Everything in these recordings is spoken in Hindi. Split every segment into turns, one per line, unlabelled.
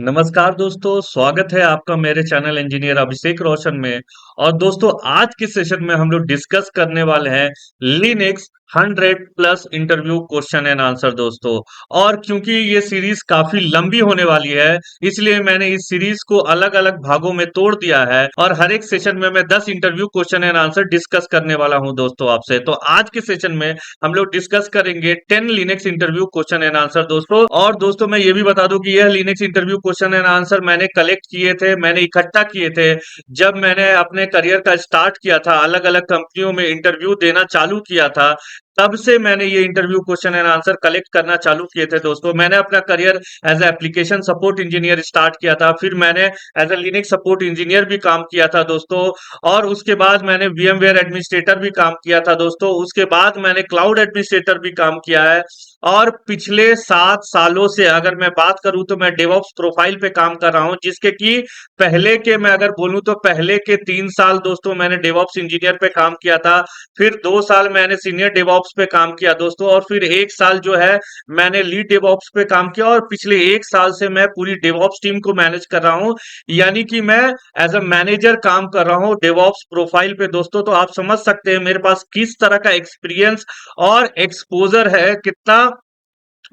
नमस्कार दोस्तों, स्वागत है आपका मेरे चैनल इंजीनियर अभिषेक रोशन में। और दोस्तों, आज के सेशन में हम लोग डिस्कस करने वाले हैं Linux 100 plus interview question and answer दोस्तों। और क्योंकि ये सीरीज काफी लंबी होने वाली है, इसलिए मैंने इस सीरीज को अलग अलग भागों में तोड़ दिया है और हर एक सेशन में मैं 10 interview question and answer discuss करने वाला हूं दोस्तों आपसे। तो आज के सेशन में हम लोग डिस्कस करेंगे 10 Linux interview question and answer दोस्तों। और दोस्तों, मैं ये भी बता दूं कि यह Linux interview question and answer मैंने कलेक्ट किए थे, मैंने इकट्ठा किए थे जब मैंने अपने करियर का स्टार्ट किया था, अलग अलग कंपनियों में इंटरव्यू देना चालू किया था। तब से मैंने ये interview question and answer collect करना चालू किए थे दोस्तों। मैंने अपना career as application support engineer start किया था, फिर मैंने as a Linux support engineer भी काम किया था दोस्तों। और उसके बाद मैंने VMware एडमिनिस्ट्रेटर भी काम किया था दोस्तों। उसके बाद मैंने क्लाउड एडमिनिस्ट्रेटर भी काम किया है। और पिछले 7 सालों से अगर मैं बात करूं तो मैं डेवऑप्स प्रोफाइल पे काम कर रहा हूं, जिसके कि पहले के मैं अगर बोलूं तो पहले के 3 साल दोस्तों मैंने डेवऑप्स इंजीनियर पे काम किया था। फिर 2 साल मैंने सीनियर डेवऑप्स पे काम किया दोस्तों, और फिर 1 साल जो है मैंने लीड डेवऑप्स पे काम किया। और पिछले 1 साल से मैं पूरी डेवऑप्स टीम को मैनेज कर रहा हूं, यानी कि मैं एज अ मैनेजर काम कर रहा हूं डेवऑप्स प्रोफाइल पे दोस्तों। तो आप समझ सकते हैं मेरे पास किस तरह का एक्सपीरियंस और एक्सपोजर है, कितना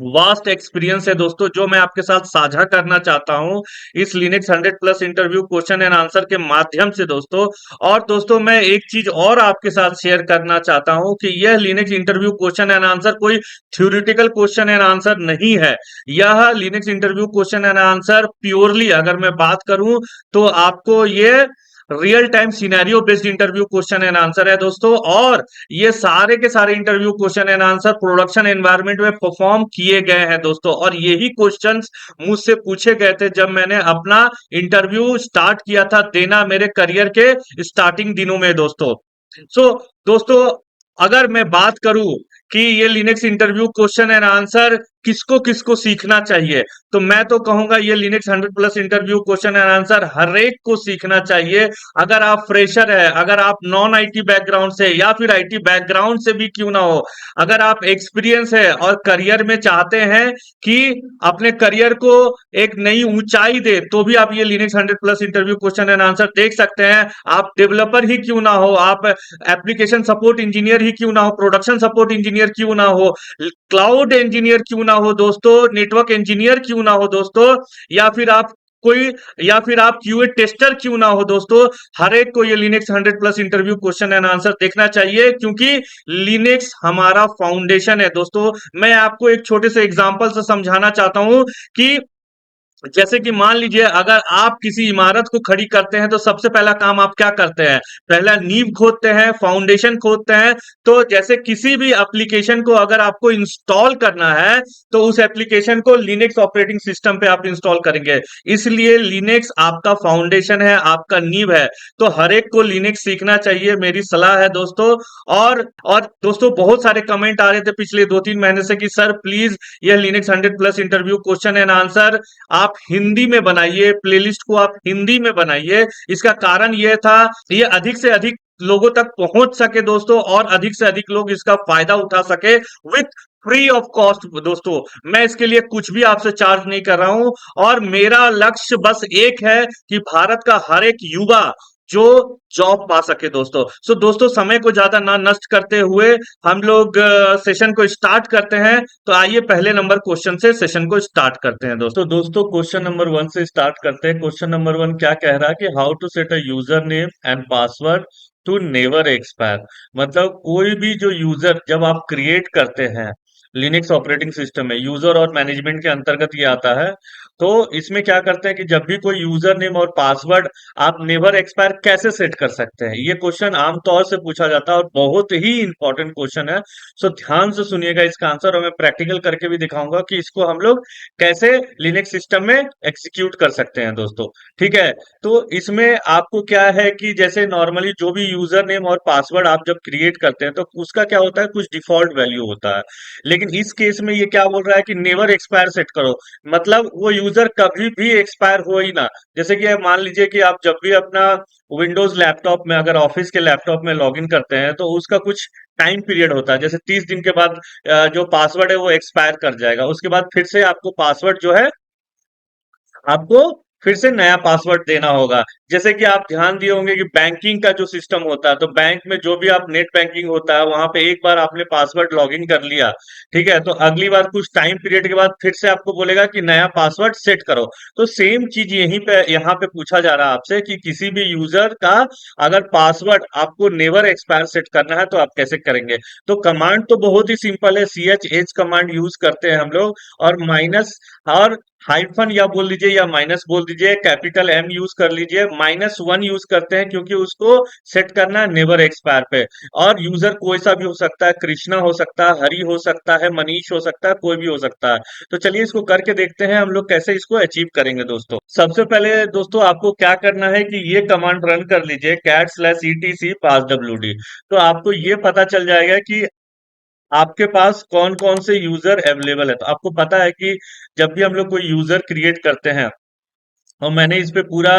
वास्ट एक्सपीरियंस है दोस्तों, जो मैं आपके साथ साझा करना चाहता हूं इस Linux 100 plus interview question and answer के माध्यम से दोस्तों। और दोस्तों, मैं एक चीज और आपके साथ शेयर करना चाहता हूं कि यह Linux interview question and answer कोई थ्योरेटिकल क्वेश्चन एंड आंसर नहीं है। यह Linux interview question and answer purely अगर मैं बात करूं तो आपको ये real time scenario based interview question and answer है दोस्तों। और ये सारे के सारे interview question and answer production environment में परफॉर्म किए गए हैं दोस्तों। और यही क्वेश्चंस मुझसे पूछे गए थे जब मैंने अपना इंटरव्यू स्टार्ट किया था देना मेरे करियर के स्टार्टिंग दिनों में दोस्तों। सो दोस्तों, अगर मैं बात करूं कि ये Linux interview question and answer किसको किसको सीखना चाहिए, तो मैं तो कहूंगा ये Linux 100 plus interview question and answer हर एक को सीखना चाहिए। अगर आप फ्रेशर है, अगर आप नॉन आईटी बैकग्राउंड से या फिर आईटी बैकग्राउंड से भी क्यों ना हो, अगर आप एक्सपीरियंस है और करियर में चाहते हैं कि अपने करियर को एक नई ऊंचाई दे, तो भी आप ये Linux 100 plus interview question and answer देख सकते हैं। आप डेवलपर ही क्यों ना हो, आप एप्लीकेशन सपोर्ट इंजीनियर ही क्यों ना हो, प्रोडक्शन सपोर्ट इंजीनियर क्यों ना हो, क्लाउड इंजीनियर क्यों ना हो दोस्तों, नेटवर्क इंजीनियर क्यों ना हो दोस्तों, या फिर आप कोई या फिर आप क्यूए टेस्टर क्यों ना हो दोस्तों, हर एक को ये Linux 100 plus interview question and answer देखना चाहिए, क्योंकि लिनक्स हमारा फाउंडेशन है दोस्तों। मैं आपको एक छोटे से एग्जांपल से समझाना चाहता हूं कि जैसे कि मान लीजिए अगर आप किसी इमारत को खड़ी करते हैं तो सबसे पहला काम आप क्या करते हैं, पहला नींव खोदते हैं, फाउंडेशन खोदते हैं। तो जैसे किसी भी एप्लीकेशन को अगर आपको इंस्टॉल करना है तो उस एप्लीकेशन को लिनक्स ऑपरेटिंग सिस्टम पे आप इंस्टॉल करेंगे। इसलिए लिनक्स आपका फाउंडेशन है, आपका नींव है। तो हर एक को लिनक्स सीखना चाहिए, मेरी सलाह है दोस्तों। और दोस्तों, बहुत सारे कमेंट आ रहे थे पिछले 2-3 महीने से कि सर प्लीज यह Linux 100 plus interview question and answer आप हिंदी में बनाइए, प्लेलिस्ट को आप हिंदी में बनाइए। इसका कारण यह था ये अधिक से अधिक लोगों तक पहुंच सके दोस्तों, और अधिक से अधिक लोग इसका फायदा उठा सके विथ फ्री ऑफ कॉस्ट दोस्तों। मैं इसके लिए कुछ भी आपसे चार्ज नहीं कर रहा हूं, और मेरा लक्ष्य बस एक है कि भारत का हर एक युवा जो जॉब पा सके दोस्तों। सो दोस्तों, समय को ज्यादा ना नष्ट करते हुए हम लोग सेशन को स्टार्ट करते हैं। तो आइए पहले नंबर क्वेश्चन से सेशन को स्टार्ट करते हैं दोस्तों क्वेश्चन नंबर 1 से स्टार्ट करते हैं। क्वेश्चन नंबर 1 क्या कह रहा है कि how to set a user name and password to never expire. मतलब कोई भी जो यूजर जब आप क्रिएट करते हैं लिनक्स ऑपरेटिंग सिस्टम में, यूजर और मैनेजमेंट के अंतर्गत ये आता है। तो इसमें क्या करते हैं कि जब भी कोई यूजर नेम और पासवर्ड आप नेवर एक्सपायर कैसे सेट कर सकते हैं, ये क्वेश्चन आमतौर से पूछा जाता है और बहुत ही इंपॉर्टेंट क्वेश्चन है। सो ध्यान से सुनिएगा इसका आंसर, और मैं प्रैक्टिकल करके भी दिखाऊंगा कि इसको हम लोग कैसे लिनक्स सिस्टम में एग्जीक्यूट कर सकते हैं दोस्तों। ठीक है, तो इसमें आपको क्या है कि जैसे नॉर्मली जो भी यूजर नेम और पासवर्ड आप जब क्रिएट करते हैं तो उसका क्या होता है, कुछ डिफॉल्ट वैल्यू होता है। लेकिन इस केस में ये क्या बोल रहा है कि नेवर एक्सपायर सेट करो, मतलब वो यूजर कभी भी एक्सपायर हो ही ना। जैसे कि आप मान लीजिए कि आप जब भी अपना विंडोज लैपटॉप में, अगर ऑफिस के लैपटॉप में लॉगिन करते हैं, तो उसका कुछ टाइम पीरियड होता है, जैसे 30 दिन के बाद जो पासवर्ड है वो एक्सपायर कर जाएगा, उसके बाद फिर से आपको पासवर्ड जो है आपको फिर से नया पासवर्ड देना होगा। जैसे कि आप ध्यान दिए होंगे कि बैंकिंग का जो सिस्टम होता है, तो बैंक में जो भी आप नेट बैंकिंग होता है वहां पे एक बार आपने पासवर्ड लॉगिन कर लिया, ठीक है, तो अगली बार कुछ टाइम पीरियड के बाद फिर से आपको बोलेगा कि नया पासवर्ड सेट करो। तो सेम चीज यहीं पे यहाँ पे पूछा जा रहा है आपसे कि किसी भी यूजर का अगर पासवर्ड आपको नेवर एक्सपायर सेट करना है तो आप कैसे करेंगे। तो कमांड तो बहुत ही सिंपल है, C H H command use करते हैं हम लोग, और माइनस और हाइफन या बोल दीजिए या माइनस बोल दीजिए, कैपिटल एम यूज कर लीजिए, -1 यूज करते हैं क्योंकि उसको सेट करना है नेवर एक्सपायर पे। और यूजर कोई सा भी हो सकता है, कृष्णा हो सकता है, हरि हो सकता है, मनीष हो सकता है, कोई भी हो सकता है। तो चलिए इसको करके देखते हैं हम लोग कैसे इसको अचीव करेंगे दोस्तों। सबसे पहले दोस्तों आपको क्या करना है कि ये कमांड रन कर लीजिए, cat/etc passwd। तो आपको ये पता चल जाएगा कि आपके पास कौन कौन से यूजर अवेलेबल है। तो आपको पता है कि जब भी हम लोग कोई यूजर क्रिएट करते हैं, और मैंने इस पे पूरा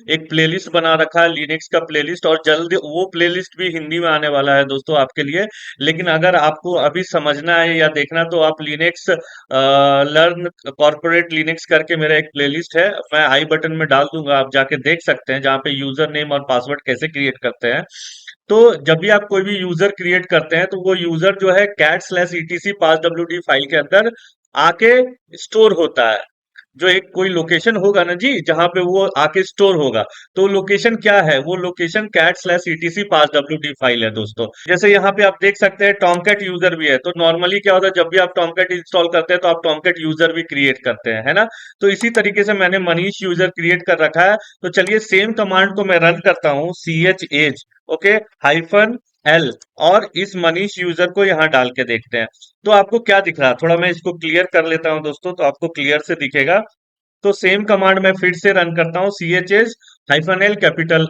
एक प्लेलिस्ट बना रखा है, लिनक्स का प्लेलिस्ट, और जल्द वो प्लेलिस्ट भी हिंदी में आने वाला है दोस्तों आपके लिए। लेकिन अगर आपको अभी समझना है या देखना, तो आप लिनक्स लर्न कॉर्पोरेट लिनक्स करके मेरा एक प्लेलिस्ट है, मैं आई बटन में डाल दूंगा, आप जाके देख सकते हैं, जहाँ पे यूजर नेम और पासवर्ड कैसे क्रिएट करते हैं। तो जब भी आप कोई भी यूजर क्रिएट करते हैं तो वो यूजर जो है cat/etc passwd फाइल के अंदर आके स्टोर होता है। जो एक कोई लोकेशन होगा ना जी, जहां पे वो आके स्टोर होगा, तो लोकेशन क्या है, वो लोकेशन cat/etc passwd फाइल है दोस्तों। जैसे यहाँ पे आप देख सकते हैं टॉमकैट यूजर भी है। तो नॉर्मली क्या होता है, जब भी आप टॉमकैट इंस्टॉल करते हैं तो आप टॉमकैट यूजर भी क्रिएट करते हैं, है ना। तो इसी तरीके से मैंने मनीष यूजर क्रिएट कर रखा है। तो चलिए सेम कमांड को मैं रन करता हूँ, ch ओके हाइफन एल, और इस मनीष यूजर को यहाँ डाल के देखते हैं। तो आपको क्या दिख रहा है, थोड़ा मैं इसको क्लियर कर लेता हूं दोस्तों, तो आपको क्लियर से दिखेगा। तो सेम कमांड मैं फिर से रन करता हूँ, CHS-L कैपिटल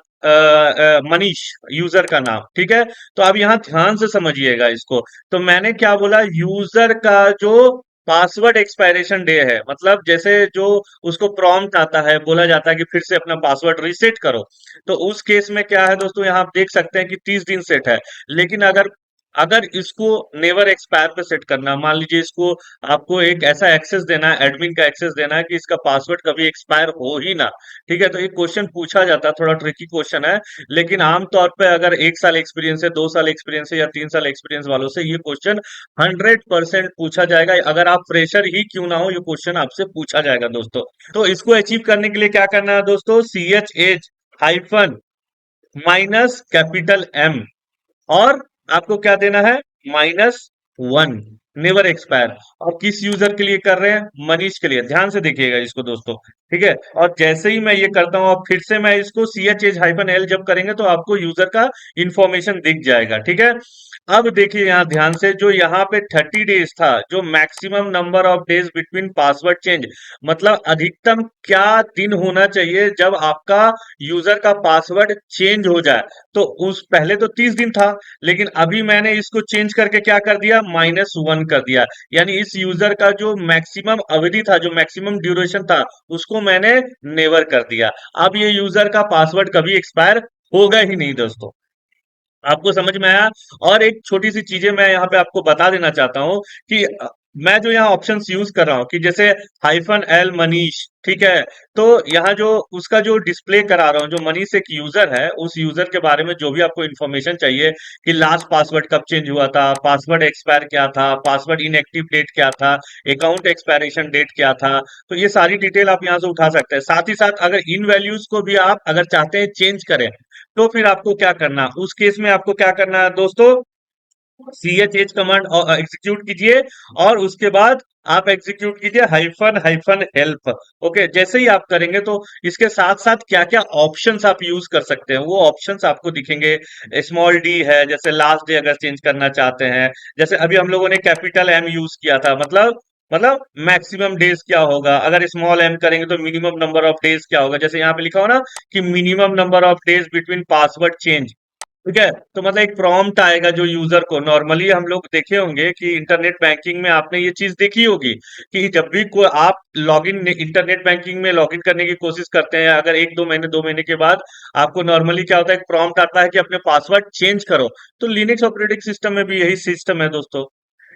मनीष यूजर का नाम, ठीक है। तो अब यहाँ ध्यान से समझिएगा इसको। तो मैंने क्या बोला, यूजर का जो पासवर्ड एक्सपायरेशन डे है, मतलब जैसे जो उसको प्रॉम्प्ट आता है, बोला जाता है कि फिर से अपना पासवर्ड रीसेट करो। तो उस केस में क्या है दोस्तों, यहाँ आप देख सकते हैं कि 30 दिन सेट है। लेकिन अगर अगर इसको नेवर एक्सपायर पे सेट करना, मान लीजिए इसको आपको एक ऐसा एक्सेस देना है, एडमिन का एक्सेस देना है कि इसका पासवर्ड कभी एक्सपायर हो ही ना, ठीक है। तो ये क्वेश्चन पूछा जाता है, थोड़ा ट्रिकी क्वेश्चन है। लेकिन आमतौर पे अगर 1 साल एक्सपीरियंस है, 2 साल एक्सपीरियंस है, या 3 साल एक्सपीरियंस वालों से ये क्वेश्चन 100% पूछा जाएगा। अगर आप फ्रेशर ही क्यों ना हो, ये क्वेश्चन आपसे पूछा जाएगा दोस्तों। तो इसको अचीव करने के लिए क्या करना है दोस्तों, CHH hyphen minus capital M, और आपको क्या देना है, -1, नेवर एक्सपायर। और किस यूजर के लिए कर रहे हैं, मनीष के लिए। ध्यान से देखिएगा इसको दोस्तों, ठीक है। और जैसे ही मैं ये करता हूं, अब फिर से मैं इसको CHH-L जब करेंगे तो आपको यूजर का इंफॉर्मेशन दिख जाएगा, ठीक है। अब देखिए यहाँ ध्यान से, जो यहाँ पे 30 डेज था, जो maximum number of days between password change, मतलब अधिकतम क्या दिन होना चाहिए जब आपका यूजर का पासवर्ड चेंज हो जाए। तो उस पहले तो 30 दिन था, लेकिन अभी मैंने इसको चेंज करके क्या कर दिया, -1 कर दिया। यानी इस यूजर का जो मैक्सिमम अवधि था, जो मैक्सिमम ड्यूरेशन था, उसको मैंने नेवर कर दिया। अब ये यूजर का पासवर्ड कभी एक्सपायर होगा ही नहीं दोस्तों। आपको समझ में आया। और एक छोटी सी चीजें मैं यहाँ पे आपको बता देना चाहता हूँ कि मैं जो यहाँ ऑप्शंस यूज कर रहा हूँ, कि जैसे -L मनीष, ठीक है। तो यहाँ जो उसका जो डिस्प्ले करा रहा हूँ, जो मनीष एक यूजर है, उस यूजर के बारे में जो भी आपको इन्फॉर्मेशन चाहिए, कि लास्ट पासवर्ड कब चेंज हुआ था, पासवर्ड एक्सपायर क्या था, पासवर्ड इनएक्टिव डेट क्या था, अकाउंट एक्सपायरेशन डेट क्या था, तो ये सारी डिटेल आप यहाँ से उठा सकते हैं। साथ ही साथ अगर इन वैल्यूज को भी आप अगर चाहते हैं चेंज करें, तो फिर आपको क्या करना, उस केस में आपको क्या करना है दोस्तों, CHH कमांड एग्जीक्यूट कीजिए, और उसके बाद आप एग्जीक्यूट कीजिए हाइफन हाइफन हेल्प। ओके, जैसे ही आप करेंगे तो इसके साथ साथ क्या क्या ऑप्शंस आप यूज कर सकते हैं, वो ऑप्शंस आपको दिखेंगे। स्मॉल डी है, जैसे लास्ट डे अगर चेंज करना चाहते हैं। जैसे अभी हम लोगों ने कैपिटल एम यूज किया था, मतलब मैक्सिमम डेज क्या होगा, अगर स्मॉल एम करेंगे तो मिनिमम नंबर ऑफ डेज क्या होगा। जैसे यहाँ पे लिखा हो ना कि minimum number of days between password change, ठीक है। तो मतलब एक प्रॉम्प्ट आएगा जो यूजर को, नॉर्मली हम लोग देखे होंगे कि इंटरनेट बैंकिंग में आपने ये चीज देखी होगी, कि जब भी कोई आप लॉगिन इंटरनेट बैंकिंग में लॉगिन करने की कोशिश करते हैं, अगर 1-2 महीने 2 महीने के बाद आपको नॉर्मली क्या होता है, एक प्रॉम्प्ट आता है कि अपने पासवर्ड चेंज करो। तो लिनक्स ऑपरेटिंग सिस्टम में भी यही सिस्टम है दोस्तों।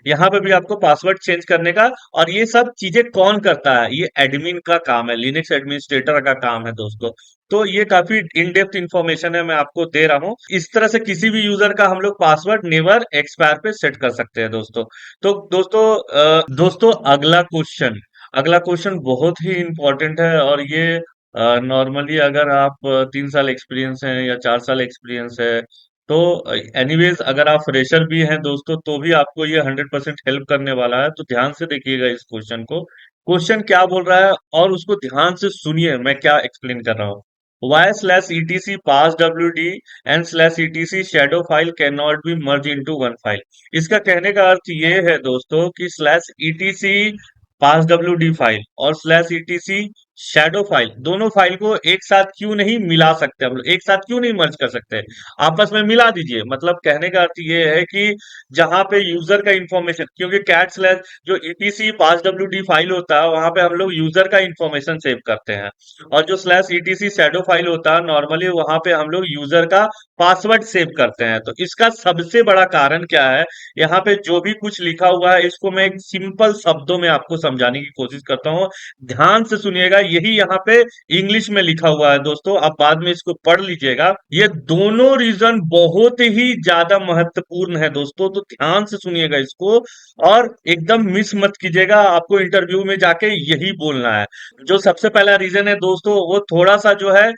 यहाँ पे भी आपको पासवर्ड चेंज करने का, और ये सब चीजें कौन करता है, ये एडमिन का काम है, लिनक्स एडमिनिस्ट्रेटर का काम है दोस्तों। तो ये काफी इन डेप्थ इंफॉर्मेशन है, मैं आपको दे रहा हूँ। इस तरह से किसी भी यूजर का हम लोग पासवर्ड नेवर एक्सपायर पे सेट कर सकते हैं दोस्तों। तो दोस्तों अगला क्वेश्चन बहुत ही इंपॉर्टेंट है, और ये नॉर्मली अगर आप 3 साल एक्सपीरियंस है या 4 साल एक्सपीरियंस है, तो एनीवेज अगर आप फ्रेशर भी हैं दोस्तों, तो भी आपको ये 100% हेल्प करने वाला है। तो ध्यान से देखिएगा इस क्वेश्चन को, क्वेश्चन क्या बोल रहा है, और उसको ध्यान से सुनिए मैं क्या एक्सप्लेन कर रहा हूँ। Why slash ETC pass W D and slash ETC shadow file can not be merge into one file. इसका कहने का अर्थ ये है दोस्तों कि slash ETC pass W D file और स्लैश ईटीसी शैडो फाइल, दोनों फाइल को एक साथ क्यों नहीं मिला सकते, हम लोग एक साथ क्यों नहीं मर्ज कर सकते, आपस में मिला दीजिए। मतलब कहने का अर्थ ये है कि जहां पे यूजर का इंफॉर्मेशन, क्योंकि कैट स्लैश जो etc pass W D file होता है वहां पे हम लोग यूजर का इंफॉर्मेशन सेव करते हैं, और जो स्लैश ईटीसी शैडो फाइल होता है नॉर्मली वहां पे हम लोग यूजर का पासवर्ड सेव करते हैं। तो इसका सबसे बड़ा कारण क्या है, यहाँ पे जो भी कुछ लिखा हुआ है इसको मैं एक सिंपल शब्दों में आपको समझाने की कोशिश करता हूँ। ध्यान से सुनिएगा, यही यहाँ पे इंग्लिश में लिखा हुआ है दोस्तों, आप बाद में इसको पढ़ लीजिएगा। ये दोनों रीजन बहुत ही ज्यादा महत्वपूर्ण है दोस्तों, तो ध्यान से सुनिएगा इसको, और एकदम मिस मत कीजिएगा, आपको इंटरव्यू में जाके यही बोलना है। जो सबसे पहला रीजन है दोस्तों वो थोड़ा सा जो है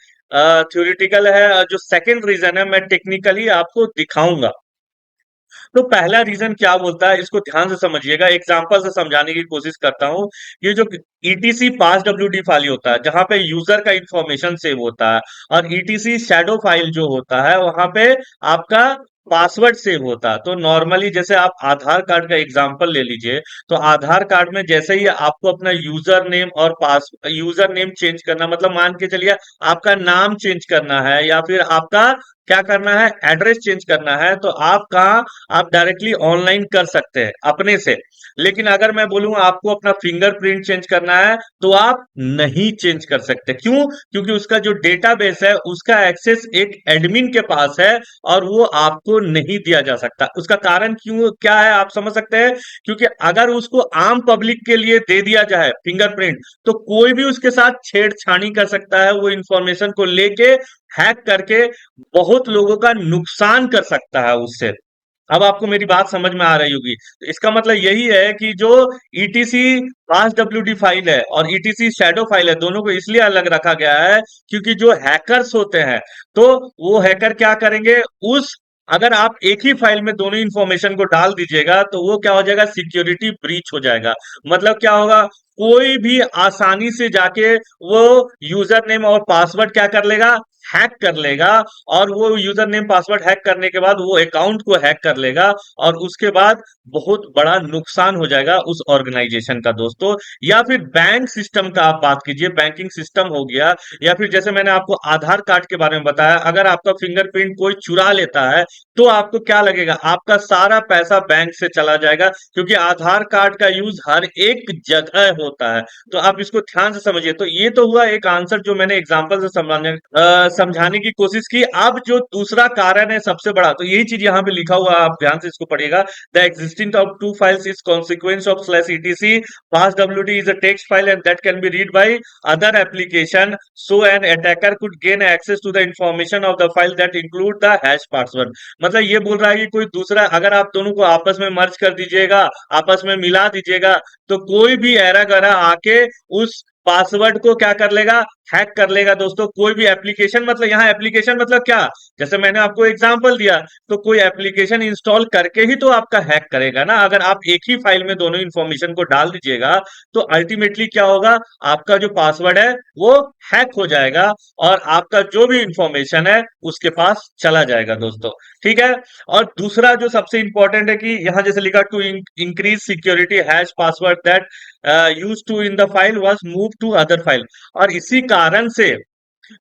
थ्योरेटिकल है, और जो सेकंड रीजन है मैं टेक्निकली आपको दिखाऊंगा। तो पहला रीजन क्या बोलता है इसको ध्यान से समझिएगा, एग्जांपल से समझाने की कोशिश करता हूं। ये जो etc pass W D file होता है जहां पे यूजर का इंफॉर्मेशन सेव होता है, और ईटीसी शैडो फाइल जो होता है वहां पे आपका पासवर्ड सेव होता है। तो नॉर्मली जैसे आप आधार कार्ड का एग्जांपल ले लीजिए, तो आधार कार्ड में जैसे ही आपको अपना यूजर नेम और पास यूजर नेम चेंज करना, मतलब मान के चलिए आपका नाम चेंज करना है, या फिर आपका क्या करना है, एड्रेस चेंज करना है, तो आप कहाँ, आप डायरेक्टली ऑनलाइन कर सकते हैं अपने से। लेकिन अगर मैं बोलूं आपको अपना फिंगरप्रिंट चेंज करना है, तो आप नहीं चेंज कर सकते। क्यों? क्योंकि उसका जो डेटाबेस है उसका एक्सेस एक एडमिन के पास है, और वो आपको नहीं दिया जा सकता। उसका कारण क्यों क्या है आप समझ सकते हैं, क्योंकि अगर उसको आम पब्लिक के लिए दे दिया जाए फिंगरप्रिंट, तो कोई भी उसके साथ छेड़छाड़ी कर सकता है, वो इंफॉर्मेशन को लेके हैक करके बहुत लोगों का नुकसान कर सकता है उससे। अब आपको मेरी बात समझ में आ रही होगी। तो इसका मतलब यही है कि जो etc pass W D file है और ईटीसी शैडो फाइल है, दोनों को इसलिए अलग रखा गया है क्योंकि जो हैकर्स होते हैं, तो वो हैकर क्या करेंगे, उस अगर आप एक ही फाइल में दोनों इंफॉर्मेशन को डाल दीजिएगा तो वो क्या हो जाएगा, सिक्योरिटी ब्रीच हो जाएगा। मतलब क्या होगा, कोई भी आसानी से जाके वो यूजर नेम और पासवर्ड क्या कर लेगा, हैक कर लेगा, और वो यूजर नेम पासवर्ड हैक करने के बाद वो अकाउंट को हैक कर लेगा, और उसके बाद बहुत बड़ा नुकसान हो जाएगा उस ऑर्गेनाइजेशन का दोस्तों। या फिर बैंक सिस्टम का आप बात कीजिए, बैंकिंग सिस्टम हो गया, या फिर जैसे मैंने आपको आधार कार्ड के बारे में बताया, अगर आपका फिंगरप्रिंट कोई चुरा लेता है तो आपको क्या लगेगा, आपका सारा पैसा बैंक से चला जाएगा, क्योंकि आधार कार्ड का यूज हर एक जगह होता है। तो आप इसको ध्यान से समझिए। तो ये तो हुआ एक आंसर जो मैंने एग्जांपल से समझाने की कोशिश की। अब जो दूसरा कारण है सबसे बड़ा, तो यही चीज यहाँ पे लिखा हुआ है, आप ध्यान से इसको पढ़िएगा। The existing of two files is consequence of slash ETC pass W D is a text file and that can be read by other application, so an attacker could gain access to the information of the file that include the hash password. मतलब ये बोल रहा है कि कोई दूसरा, अगर आप दोनों को आपस में मर्ज कर दीजिएगा, आपस में मिला दीजिएगा, तो कोई भी एरा गरा आके उस पासवर्ड को क्या कर लेगा, हैक कर लेगा दोस्तों। कोई भी एप्लीकेशन, मतलब यहाँ एप्लीकेशन मतलब क्या, जैसे मैंने आपको एग्जांपल दिया, तो कोई एप्लीकेशन इंस्टॉल करके ही तो आपका हैक करेगा ना। अगर आप एक ही फाइल में दोनों इंफॉर्मेशन को डाल दीजिएगा, तो अल्टीमेटली क्या होगा, आपका जो पासवर्ड है वो हैक हो जाएगा, और आपका जो भी इंफॉर्मेशन है उसके पास चला जाएगा दोस्तों। ठीक है। और दूसरा जो सबसे इंपॉर्टेंट है कि यहां जैसे लिखा, to increase security hash password that use to in the file was move to other file. और इसी कारण से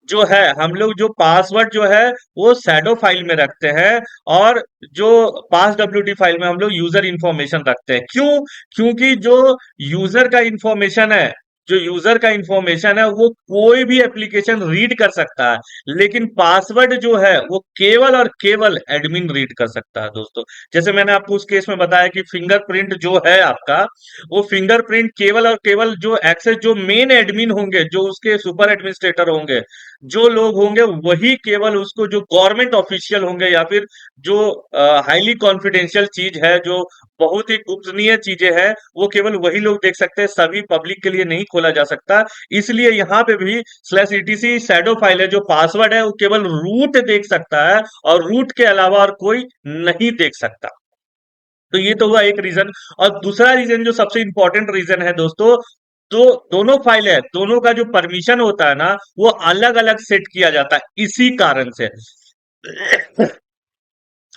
जो है हम लोग जो पासवर्ड जो है वो शैडो फाइल में रखते हैं, और जो पास डब्ल्यूडी फाइल में हम लोग यूजर इंफॉर्मेशन रखते हैं। क्यों? क्योंकि जो यूजर का इंफॉर्मेशन है, जो यूजर का इंफॉर्मेशन है वो कोई भी एप्लीकेशन रीड कर सकता है, लेकिन पासवर्ड जो है वो केवल और केवल एडमिन रीड कर सकता है दोस्तों। जैसे मैंने आपको उस केस में बताया कि फिंगरप्रिंट जो है आपका, वो फिंगरप्रिंट केवल और केवल जो एक्सेस जो मेन एडमिन होंगे, जो उसके सुपर एडमिनिस्ट्रेटर होंगे, जो लोग होंगे वही केवल उसको, जो गवर्नमेंट ऑफिशियल होंगे या फिर जो हाईली कॉन्फिडेंशियल चीज है, जो बहुत ही गोपनीय चीजें हैं, वो केवल वही लोग देख सकते हैं, सभी पब्लिक के लिए नहीं खोला जा सकता। इसलिए यहाँ पे भी स्लैश ईटीसी शैडो फाइल है, जो पासवर्ड है वो केवल रूट देख सकता है और रूट के अलावा और कोई नहीं देख सकता। तो ये तो हुआ एक रीजन। और दूसरा रीजन जो सबसे इंपॉर्टेंट रीजन है दोस्तों, तो दोनों फाइल है, दोनों का जो परमिशन होता है ना, वो अलग अलग सेट किया जाता है इसी कारण से।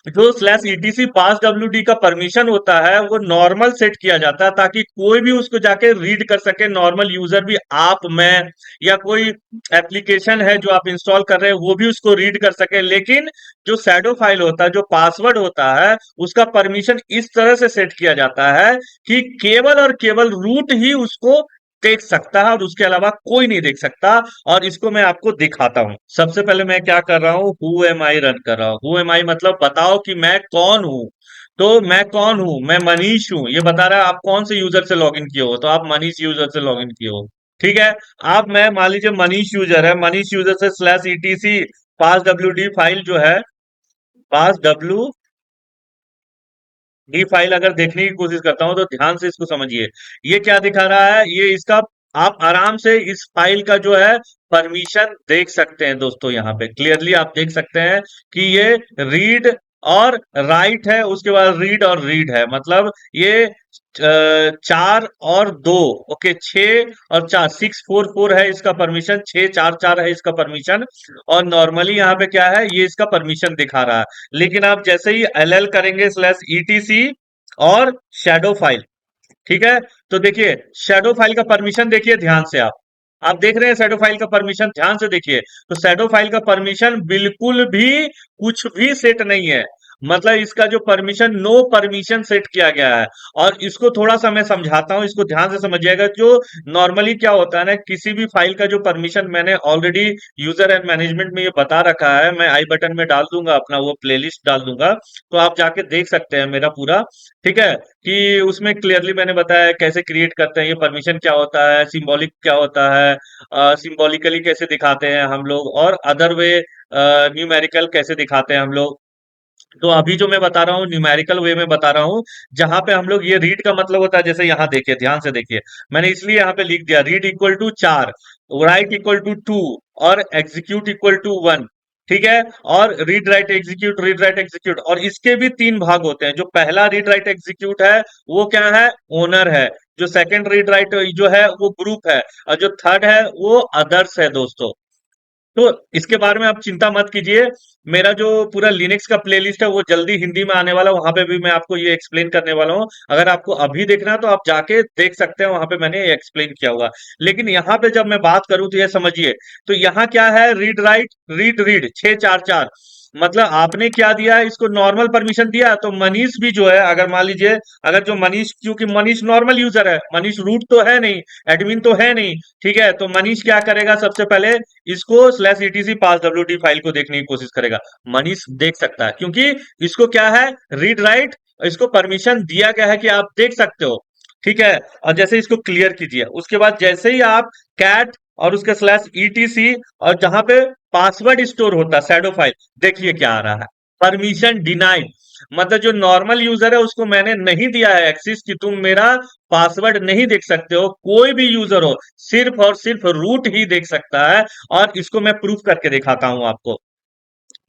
जो स्लैश ईटीसी पास डब्ल्यू का परमिशन होता है वो नॉर्मल सेट किया जाता है, ताकि कोई भी उसको जाके रीड कर सके, नॉर्मल यूजर भी, आप, मैं, या कोई एप्लीकेशन है जो आप इंस्टॉल कर रहे हैं वो भी उसको रीड कर सके। लेकिन जो शैडो फाइल होता है, जो पासवर्ड होता है, उसका परमिशन इस तरह से सेट किया जाता है कि केवल और केवल रूट ही उसको देख सकता है और उसके अलावा कोई नहीं देख सकता। और इसको मैं आपको दिखाता हूं। सबसे पहले मैं क्या कर रहा हूं, हु एम आई रन कर रहा हूं। हु एम आई मतलब बताओ कि मैं कौन हूं। तो मैं कौन हूं, मैं मनीष हूं। ये बता रहा है आप कौन से यूजर से लॉगिन किए हो, तो आप मनीष यूजर से लॉगिन किए हो। ठीक है। आप, मैं मान लीजिए मनीष यूजर है, मनीष यूजर से slash ETC pass W D file जो है, पास डब्ल्यू डी फाइल अगर देखने की कोशिश करता हूं तो ध्यान से इसको समझिए। ये क्या दिखा रहा है, ये इसका, आप आराम से इस फाइल का जो है परमिशन देख सकते हैं दोस्तों। यहाँ पे क्लियरली आप देख सकते हैं कि ये रीड और राइट है, उसके बाद रीड और रीड है, मतलब ये 4 और 2, ओके, 6 और 4, 644 है इसका परमिशन, 644 है इसका परमिशन। और नॉर्मली यहाँ पे क्या है, ये इसका परमिशन दिखा रहा है। लेकिन आप जैसे ही एल करेंगे स्लैश ईटीसी और शैडो फाइल, ठीक है, तो देखिए शैडो फाइल का परमिशन देखिए ध्यान से। आप देख रहे हैं शैडो फाइल का परमिशन, ध्यान से देखिए। तो शैडो फाइल का परमिशन बिल्कुल भी कुछ भी सेट नहीं है, मतलब इसका जो परमिशन, नो परमिशन सेट किया गया है। और इसको थोड़ा सा मैं समझाता हूं, इसको ध्यान से समझिएगा। जो नॉर्मली क्या होता है ना, किसी भी फाइल का जो परमिशन मैंने ऑलरेडी यूजर एंड मैनेजमेंट में ये बता रखा है, मैं आई बटन में डाल दूंगा, अपना वो प्लेलिस्ट डाल दूंगा, तो आप जाके देख सकते हैं मेरा पूरा। ठीक है, कि उसमें क्लियरली मैंने बताया है कैसे क्रिएट करते हैं, ये परमिशन क्या होता है, सिंबॉलिक क्या होता है, सिंबॉलिकली कैसे दिखाते हैं हम लोग, और अदर वे न्यूमेरिकल कैसे दिखाते हैं हम लोग। तो अभी जो मैं बता रहा हूँ न्यूमेरिकल वे में बता रहा हूँ, जहां पे हम लोग, ये रीड का मतलब होता है, जैसे यहाँ देखिए, ध्यान से देखिए, मैंने इसलिए यहाँ पे लिख दिया read equal to 4, write equal to 2, और एग्जीक्यूट इक्वल टू 1। ठीक है। और रीड राइट एग्जीक्यूट, और इसके भी 3 भाग होते हैं। जो पहला रीड राइट एग्जीक्यूट है वो क्या है, ओनर है। जो सेकंड रीड राइट जो है वो ग्रुप है, और जो थर्ड है वो अदर्स है दोस्तों। तो इसके बारे में आप चिंता मत कीजिए। मेरा जो पूरा लिनक्स का प्लेलिस्ट है वो जल्दी हिंदी में आने वाला, वहां पे भी मैं आपको ये एक्सप्लेन करने वाला हूँ। अगर आपको अभी देखना है तो आप जाके देख सकते हैं, वहां पे मैंने ये एक्सप्लेन किया हुआ। लेकिन यहाँ पे जब मैं बात करूं तो ये समझिए। तो यहाँ क्या है, रीड राइट रीड रीड 644, मतलब आपने क्या दिया है, इसको नॉर्मल परमिशन दिया। तो मनीष भी जो है, अगर मान लीजिए, अगर जो मनीष, क्योंकि मनीष नॉर्मल यूजर है, मनीष रूट तो है नहीं, एडमिन तो है नहीं। ठीक है, तो मनीष क्या करेगा, सबसे पहले इसको slash ETC pass W D file को देखने की कोशिश करेगा। मनीष देख सकता है क्योंकि इसको क्या है, रीड राइट, इसको परमिशन दिया गया है कि आप देख सकते हो। ठीक है। और जैसे इसको क्लियर कीजिए, उसके बाद जैसे ही आप कैट और उसके स्लैश ईटीसी, और जहां पे पासवर्ड स्टोर होता है शैडो फाइल, देखिए क्या आ रहा है, परमिशन डिनाइड। मतलब जो नॉर्मल यूजर है उसको मैंने नहीं दिया है एक्सेस कि तुम मेरा पासवर्ड नहीं देख सकते हो। कोई भी यूजर हो, सिर्फ और सिर्फ रूट ही देख सकता है। और इसको मैं प्रूफ करके दिखाता हूं आपको।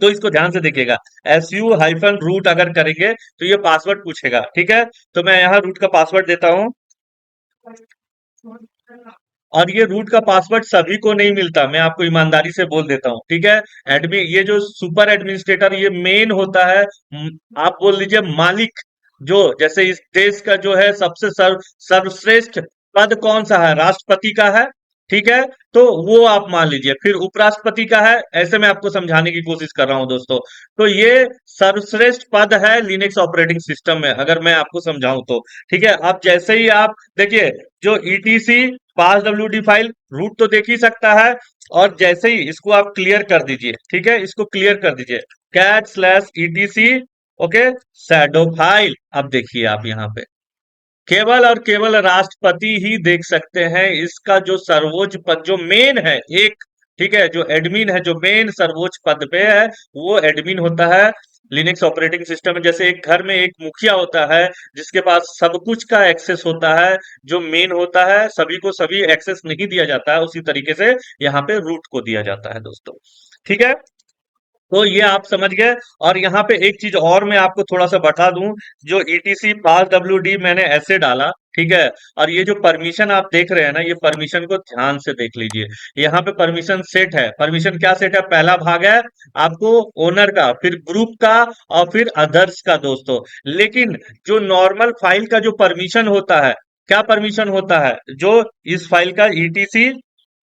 तो इसको ध्यान से देखिएगा, SU हाइफन रूट अगर करेंगे तो ये पासवर्ड पूछेगा। ठीक है, तो मैं यहाँ रूट का पासवर्ड देता हूं। और ये रूट का पासवर्ड सभी को नहीं मिलता, मैं आपको ईमानदारी से बोल देता हूँ। ठीक है। एडमिन, ये जो सुपर एडमिनिस्ट्रेटर, ये मेन होता है, आप बोल लीजिए मालिक। जो जैसे इस देश का जो है सबसे सर्वश्रेष्ठ पद कौन सा है, राष्ट्रपति का है। ठीक है। तो वो आप मान लीजिए, फिर उपराष्ट्रपति का है। ऐसे मैं आपको समझाने की कोशिश कर रहा हूं दोस्तों। तो ये सर्वश्रेष्ठ पद है लिनक्स ऑपरेटिंग सिस्टम में, अगर मैं आपको समझाऊं तो। ठीक है। आप जैसे ही आप देखिए, जो etc pass WD file root तो देख ही सकता है, और जैसे ही इसको आप क्लियर कर दीजिए, ठीक है, इसको क्लियर कर दीजिए, cat slash ETC, okay, shadow file. अब देखिए आप यहाँ पे केवल और केवल राष्ट्रपति ही देख सकते हैं इसका जो सर्वोच्च पद जो मेन है एक, ठीक है, जो एडमिन है, जो मेन सर्वोच्च पद पे है, वो एडमिन होता है लिनक्स ऑपरेटिंग सिस्टम में। जैसे एक घर में एक मुखिया होता है जिसके पास सब कुछ का एक्सेस होता है, जो मेन होता है, सभी को सभी एक्सेस नहीं दिया जाता है, उसी तरीके से यहाँ पे रूट को दिया जाता है दोस्तों। ठीक है, तो ये आप समझ गए। और यहाँ पे एक चीज और मैं आपको थोड़ा सा बता दूं, जो ईटीसी पास डब्ल्यू डी मैंने ऐसे डाला, ठीक है, और ये जो परमिशन आप देख रहे हैं ना, ये परमिशन को ध्यान से देख लीजिए। यहाँ पे परमिशन सेट है, परमिशन क्या सेट है, पहला भाग है आपको ओनर का, फिर ग्रुप का, और फिर अदर्स का दोस्तों। लेकिन जो नॉर्मल फाइल का जो परमिशन होता है, क्या परमिशन होता है, जो इस फाइल का ईटीसी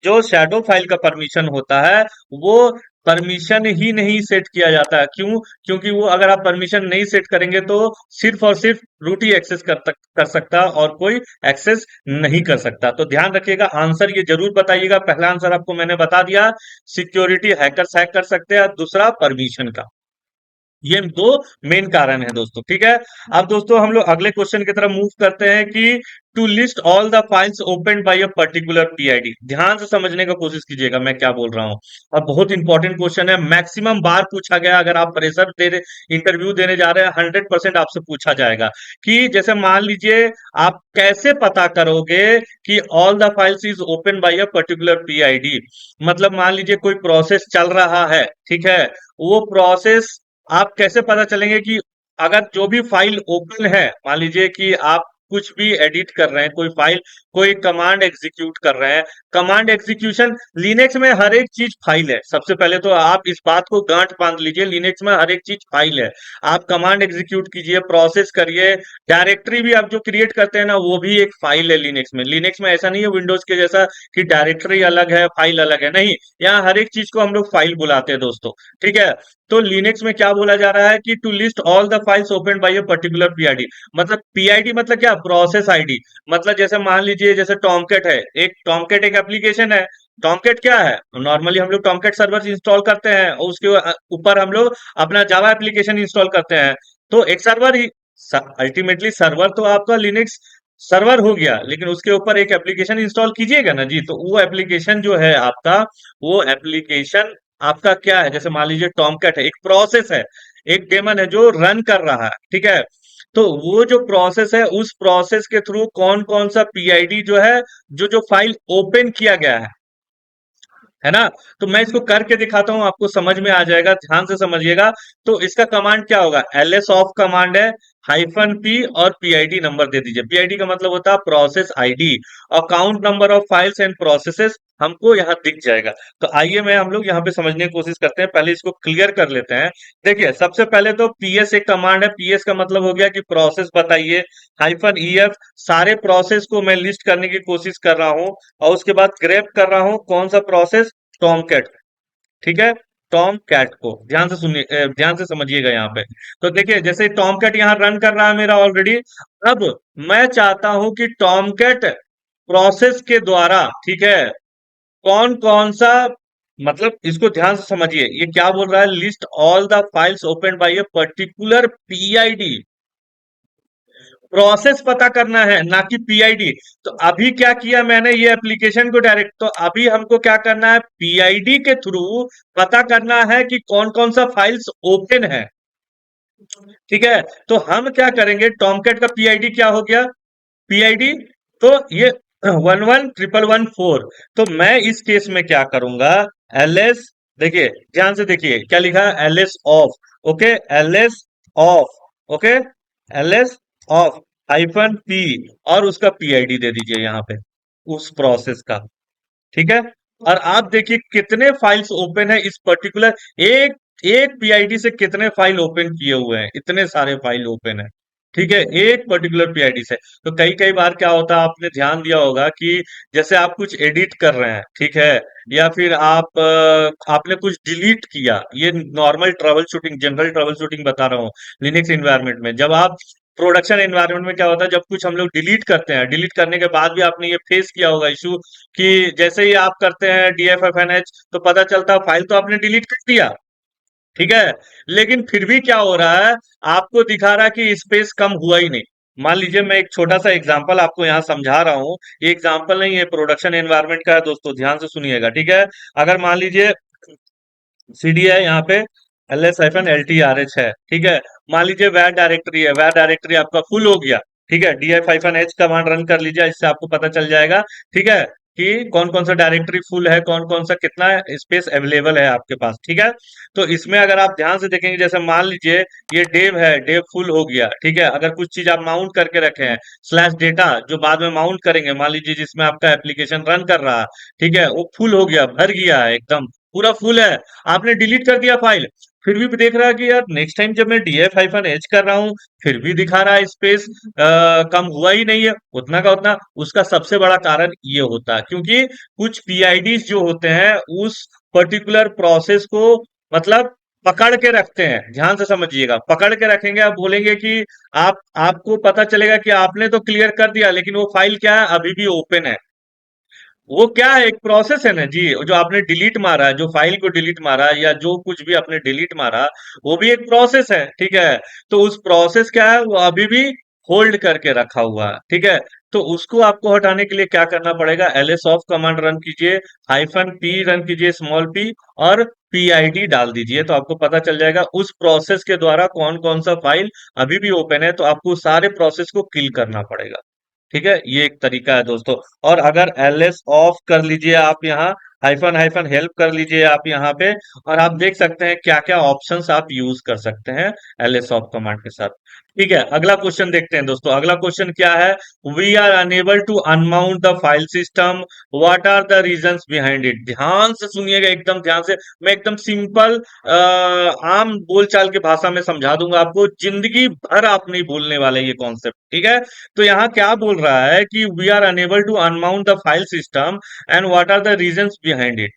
जो शैडो फाइल का परमिशन होता है, वो परमिशन ही नहीं सेट किया जाता है। क्यों? क्योंकि वो अगर आप परमिशन नहीं सेट करेंगे तो सिर्फ और सिर्फ रूट ही एक्सेस कर सकता, और कोई एक्सेस नहीं कर सकता। तो ध्यान रखिएगा, आंसर ये जरूर बताइएगा। पहला आंसर आपको मैंने बता दिया, सिक्योरिटी हैकर्स हैक कर सकते हैं, दूसरा परमिशन का। ये दो मेन कारण है दोस्तों, ठीक है। अब दोस्तों हम लोग अगले क्वेश्चन की तरफ मूव करते हैं कि to list all the files open by a particular PID. ध्यान से समझने का कोशिश कीजिएगा मैं क्या बोल रहा हूं। और बहुत इंपॉर्टेंट क्वेश्चन है, मैक्सिमम बार पूछा गया, अगर आप प्रेशर दे रहे इंटरव्यू देने जा रहे हैं, 100% आपसे पूछा जाएगा कि जैसे मान लीजिए आप कैसे पता करोगे कि all the files is open by a particular PID. मतलब मान लीजिए कोई प्रोसेस चल रहा है, ठीक है, वो प्रोसेस आप कैसे पता चलेंगे कि अगर जो भी फाइल ओपन है, मान लीजिए कि आप कुछ भी एडिट कर रहे हैं, कोई फाइल, कोई कमांड एग्जीक्यूट कर रहे हैं, कमांड एग्जीक्यूशन, लिनक्स में हर एक चीज फाइल है। सबसे पहले तो आप इस बात को गांठ बांध लीजिए, लिनक्स में हर एक चीज फाइल है। आप कमांड एग्जीक्यूट कीजिए, प्रोसेस करिए, डायरेक्टरी भी आप जो क्रिएट करते हैं ना, वो भी एक फाइल है लिनक्स में। लिनक्स में ऐसा नहीं है विंडोज के जैसा कि डायरेक्टरी अलग है फाइल अलग है, नहीं, यहाँ हर एक चीज को हम लोग फाइल बुलाते हैं दोस्तों। ठीक है, तो लिनक्स में क्या बोला जा रहा है कि to list all the files open by a particular PID. मतलब पीआईडी मतलब क्या, प्रोसेस आईडी। मतलब जैसे मान लीजिए जैसे टॉमकेट है, एक टॉमकेट एक एप्लीकेशन है। टॉमकेट क्या है, नॉर्मली हम लोग टॉमकेट सर्वर इंस्टॉल करते हैं और उसके ऊपर हम लोग अपना जावा एप्लीकेशन इंस्टॉल करते हैं। तो एक सर्वर ही, अल्टीमेटली सर्वर तो आपका लिनक्स सर्वर हो गया, लेकिन उसके ऊपर एक एप्लीकेशन इंस्टॉल कीजिएगा ना जी, तो वो एप्लीकेशन जो है आपका, वो एप्लीकेशन आपका क्या है, जैसे मान लीजिए टॉमकैट है, एक प्रोसेस है, एक डेमन है जो रन कर रहा है, ठीक है। तो वो जो प्रोसेस है, उस प्रोसेस के थ्रू कौन कौन सा पीआईडी जो है, जो जो फाइल ओपन किया गया है ना, तो मैं इसको करके दिखाता हूं, आपको समझ में आ जाएगा, ध्यान से समझिएगा। तो इसका कमांड क्या होगा, ls ऑफ कमांड है, हाइफन पी और पीआईडी नंबर दे दीजिए। पीआईडी का मतलब होता है प्रोसेस आईडी, और count number of files and processes हमको यहाँ दिख जाएगा। तो आइए मैं हम लोग यहाँ पे समझने की कोशिश करते हैं, पहले इसको क्लियर कर लेते हैं। देखिए सबसे पहले तो पीएस एक कमांड है, पीएस का मतलब हो गया कि प्रोसेस बताइए, हाइफन ईएफ सारे प्रोसेस को मैं लिस्ट करने की कोशिश कर रहा हूँ, और उसके बाद ग्रेप कर रहा हूँ कौन सा प्रोसेस, टॉम कैट, ठीक है, टॉम कैट को ध्यान से सुनिए, ध्यान से समझिएगा यहाँ पे। तो देखिए जैसे टॉम कैट यहाँ रन कर रहा है मेरा ऑलरेडी। अब मैं चाहता हूं कि टॉम कैट प्रोसेस के द्वारा, ठीक है, कौन कौन सा, मतलब इसको ध्यान से समझिए, ये क्या बोल रहा है, list all the files open by a particular PID. Process पता करना है ना कि पीआईडी। तो अभी क्या किया मैंने, ये एप्लीकेशन को डायरेक्ट, तो अभी हमको क्या करना है, पीआईडी के थ्रू पता करना है कि कौन कौन सा फाइल्स ओपन है, ठीक है। तो हम क्या करेंगे, टॉमकेट का पीआईडी क्या हो गया, पीआईडी, तो ये 111114। तो मैं इस केस में क्या करूंगा, एलएस, देखिए ध्यान से देखिए क्या लिखा है, LS of, okay, LS of, okay, LS of hyphen P, और उसका पीआईडी दे दीजिए यहाँ पे उस प्रोसेस का, ठीक है। और आप देखिए कितने फाइल्स ओपन है इस पर्टिकुलर, एक एक पीआईडी से कितने फाइल ओपन किए हुए हैं, इतने सारे फाइल ओपन है, ठीक है, एक पर्टिकुलर पीआईडी से। तो कई कई बार क्या होता है, आपने ध्यान दिया होगा कि जैसे आप कुछ एडिट कर रहे हैं, ठीक है, या फिर आप आपने कुछ डिलीट किया, ये normal trouble shooting, general trouble shooting बता रहा हूँ लिनक्स एनवायरनमेंट में, जब आप प्रोडक्शन एनवायरनमेंट में क्या होता है, जब कुछ हम लोग डिलीट करते हैं, डिलीट करने के बाद भी आपने ये फेस किया होगा इशू कि जैसे ही आप करते हैं DFFNH तो पता चलता है फाइल तो आपने डिलीट कर दिया, ठीक है, लेकिन फिर भी क्या हो रहा है, आपको दिखा रहा है कि स्पेस कम हुआ ही नहीं। मान लीजिए मैं एक छोटा सा एग्जांपल आपको यहाँ समझा रहा हूँ, ये एग्जांपल नहीं है, प्रोडक्शन एनवायरनमेंट का है दोस्तों, ध्यान से सुनिएगा, ठीक है। अगर मान लीजिए CD है यहाँ पे, LS-LTRH है, ठीक है। मान लीजिए वैर डायरेक्टरी है, वैर डायरेक्टरी आपका फुल हो गया, ठीक है, DF-H कमांड रन कर लीजिए, इससे आपको पता चल जाएगा, ठीक है, कि कौन कौन सा डायरेक्टरी फुल है, कौन कौन सा कितना स्पेस अवेलेबल है आपके पास, ठीक है। तो इसमें अगर आप ध्यान से देखेंगे, जैसे मान लीजिए ये डेव है, डेव फुल हो गया, ठीक है, अगर कुछ चीज आप माउंट करके रखे हैं, स्लैश डेटा जो बाद में माउंट करेंगे, मान लीजिए जिसमें आपका एप्लीकेशन रन कर रहा है, ठीक है, वो फुल हो गया, भर गया है एकदम, पूरा फुल है, आपने डिलीट कर दिया फाइल, फिर भी देख रहा है कि यार नेक्स्ट टाइम जब मैं DF-H कर रहा हूं, फिर भी दिखा रहा है स्पेस कम हुआ ही नहीं है, उतना का उतना। उसका सबसे बड़ा कारण ये होता है क्योंकि कुछ PIDs जो होते हैं उस पर्टिकुलर प्रोसेस को मतलब पकड़ के रखते हैं, ध्यान से समझिएगा, पकड़ के रखेंगे, आप बोलेंगे कि आपको पता चलेगा कि आपने तो क्लियर कर दिया, लेकिन वो फाइल क्या है, अभी भी ओपन है। वो क्या है, एक प्रोसेस है ना जी, जो आपने डिलीट मारा है, जो फाइल को डिलीट मारा या जो कुछ भी आपने डिलीट मारा, वो भी एक प्रोसेस है, ठीक है। तो उस प्रोसेस क्या है, वो अभी भी होल्ड करके रखा हुआ है, ठीक है। तो उसको आपको हटाने के लिए क्या करना पड़ेगा, LS ऑफ कमांड रन कीजिए, -P रन कीजिए, स्मॉल p, और PID डाल दीजिए, तो आपको पता चल जाएगा उस प्रोसेस के द्वारा कौन कौन सा फाइल अभी भी ओपन है, तो आपको सारे प्रोसेस को किल करना पड़ेगा, ठीक है, ये एक तरीका है दोस्तों। और अगर LS ऑफ कर लीजिए आप यहाँ, हाइफन हाइफन हेल्प कर लीजिए आप यहाँ पे, और आप देख सकते हैं क्या क्या ऑप्शंस आप यूज कर सकते हैं LS ऑफ कमांड के साथ, ठीक है। अगला क्वेश्चन देखते हैं दोस्तों, अगला क्वेश्चन क्या है, we are unable to unmount the file system, what are the reasons behind it. ध्यान से सुनिएगा, एकदम ध्यान से, मैं एकदम सिंपल आम बोलचाल की भाषा में समझा दूंगा आपको, जिंदगी भर आप नहीं भूलने वाले ये कॉन्सेप्ट, ठीक है। तो यहाँ क्या बोल रहा है कि we are unable to unmount the file system and what are the reasons behind it.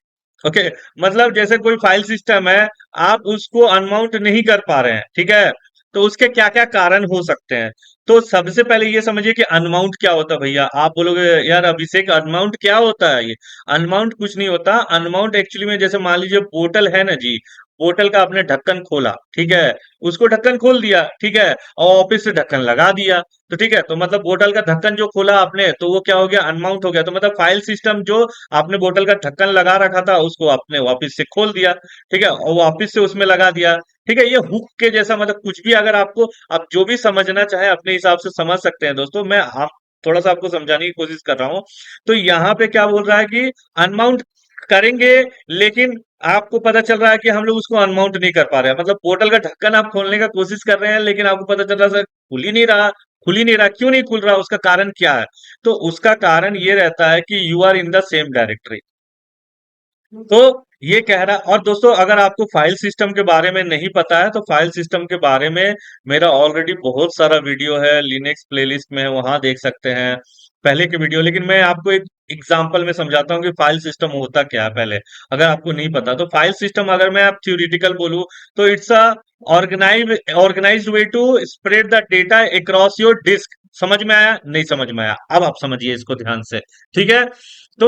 Okay, मतलब जैसे कोई फाइल सिस्टम है, आप उसको अनमाउंट नहीं कर पा रहे हैं, ठीक है, तो उसके क्या क्या कारण हो सकते हैं। तो सबसे पहले ये समझिए कि अनमाउंट क्या होता है भैया। आप बोलोगे यार अभिषेक अनमाउंट क्या होता है, ये अनमाउंट कुछ नहीं होता। अनमाउंट एक्चुअली में जैसे मान लीजिए बोतल है ना जी, बोतल का आपने ढक्कन खोला, ठीक है, उसको ढक्कन खोल दिया, ठीक है, और वापिस से ढक्कन लगा दिया, तो ठीक है, तो मतलब बोतल का ढक्कन जो खोला आपने, तो वो क्या हो गया, अनमाउंट हो गया। तो मतलब फाइल सिस्टम जो आपने बोतल का ढक्कन लगा रखा था, उसको आपने वापस से खोल दिया, ठीक है, और वापस से उसमें लगा दिया, ठीक है। ये हुक के जैसा, मतलब कुछ भी अगर आपको, आप जो भी समझना चाहे अपने हिसाब से समझ सकते हैं दोस्तों, मैं आप थोड़ा सा आपको समझाने की कोशिश कर रहा हूँ। तो यहाँ पे क्या बोल रहा है कि अनमाउंट करेंगे, लेकिन आपको पता चल रहा है कि हम लोग उसको अनमाउंट नहीं कर पा रहे हैं, मतलब बोतल का ढक्कन आप खोलने का कोशिश कर रहे हैं, लेकिन आपको पता चल रहा है सर खुल ही नहीं रहा, खुल ही नहीं रहा, क्यों नहीं खुल रहा, उसका कारण क्या है। तो उसका कारण ये रहता है कि you are in the same directory. तो ये कह रहा, और दोस्तों अगर आपको फाइल सिस्टम के बारे में नहीं पता है, तो फाइल सिस्टम के बारे में मेरा ऑलरेडी बहुत सारा वीडियो है, लिनक्स प्लेलिस्ट में है, वहां देख सकते हैं पहले के वीडियो। लेकिन मैं आपको एक एग्जांपल में समझाता हूँ कि फाइल सिस्टम होता क्या है पहले, अगर आपको नहीं पता। तो फाइल सिस्टम अगर मैं आप थ्योरेटिकल बोलूं, तो it's a organized way to spread the data across your disk. समझ में आया, नहीं समझ में आया, अब आप समझिए इसको ध्यान से, ठीक है। तो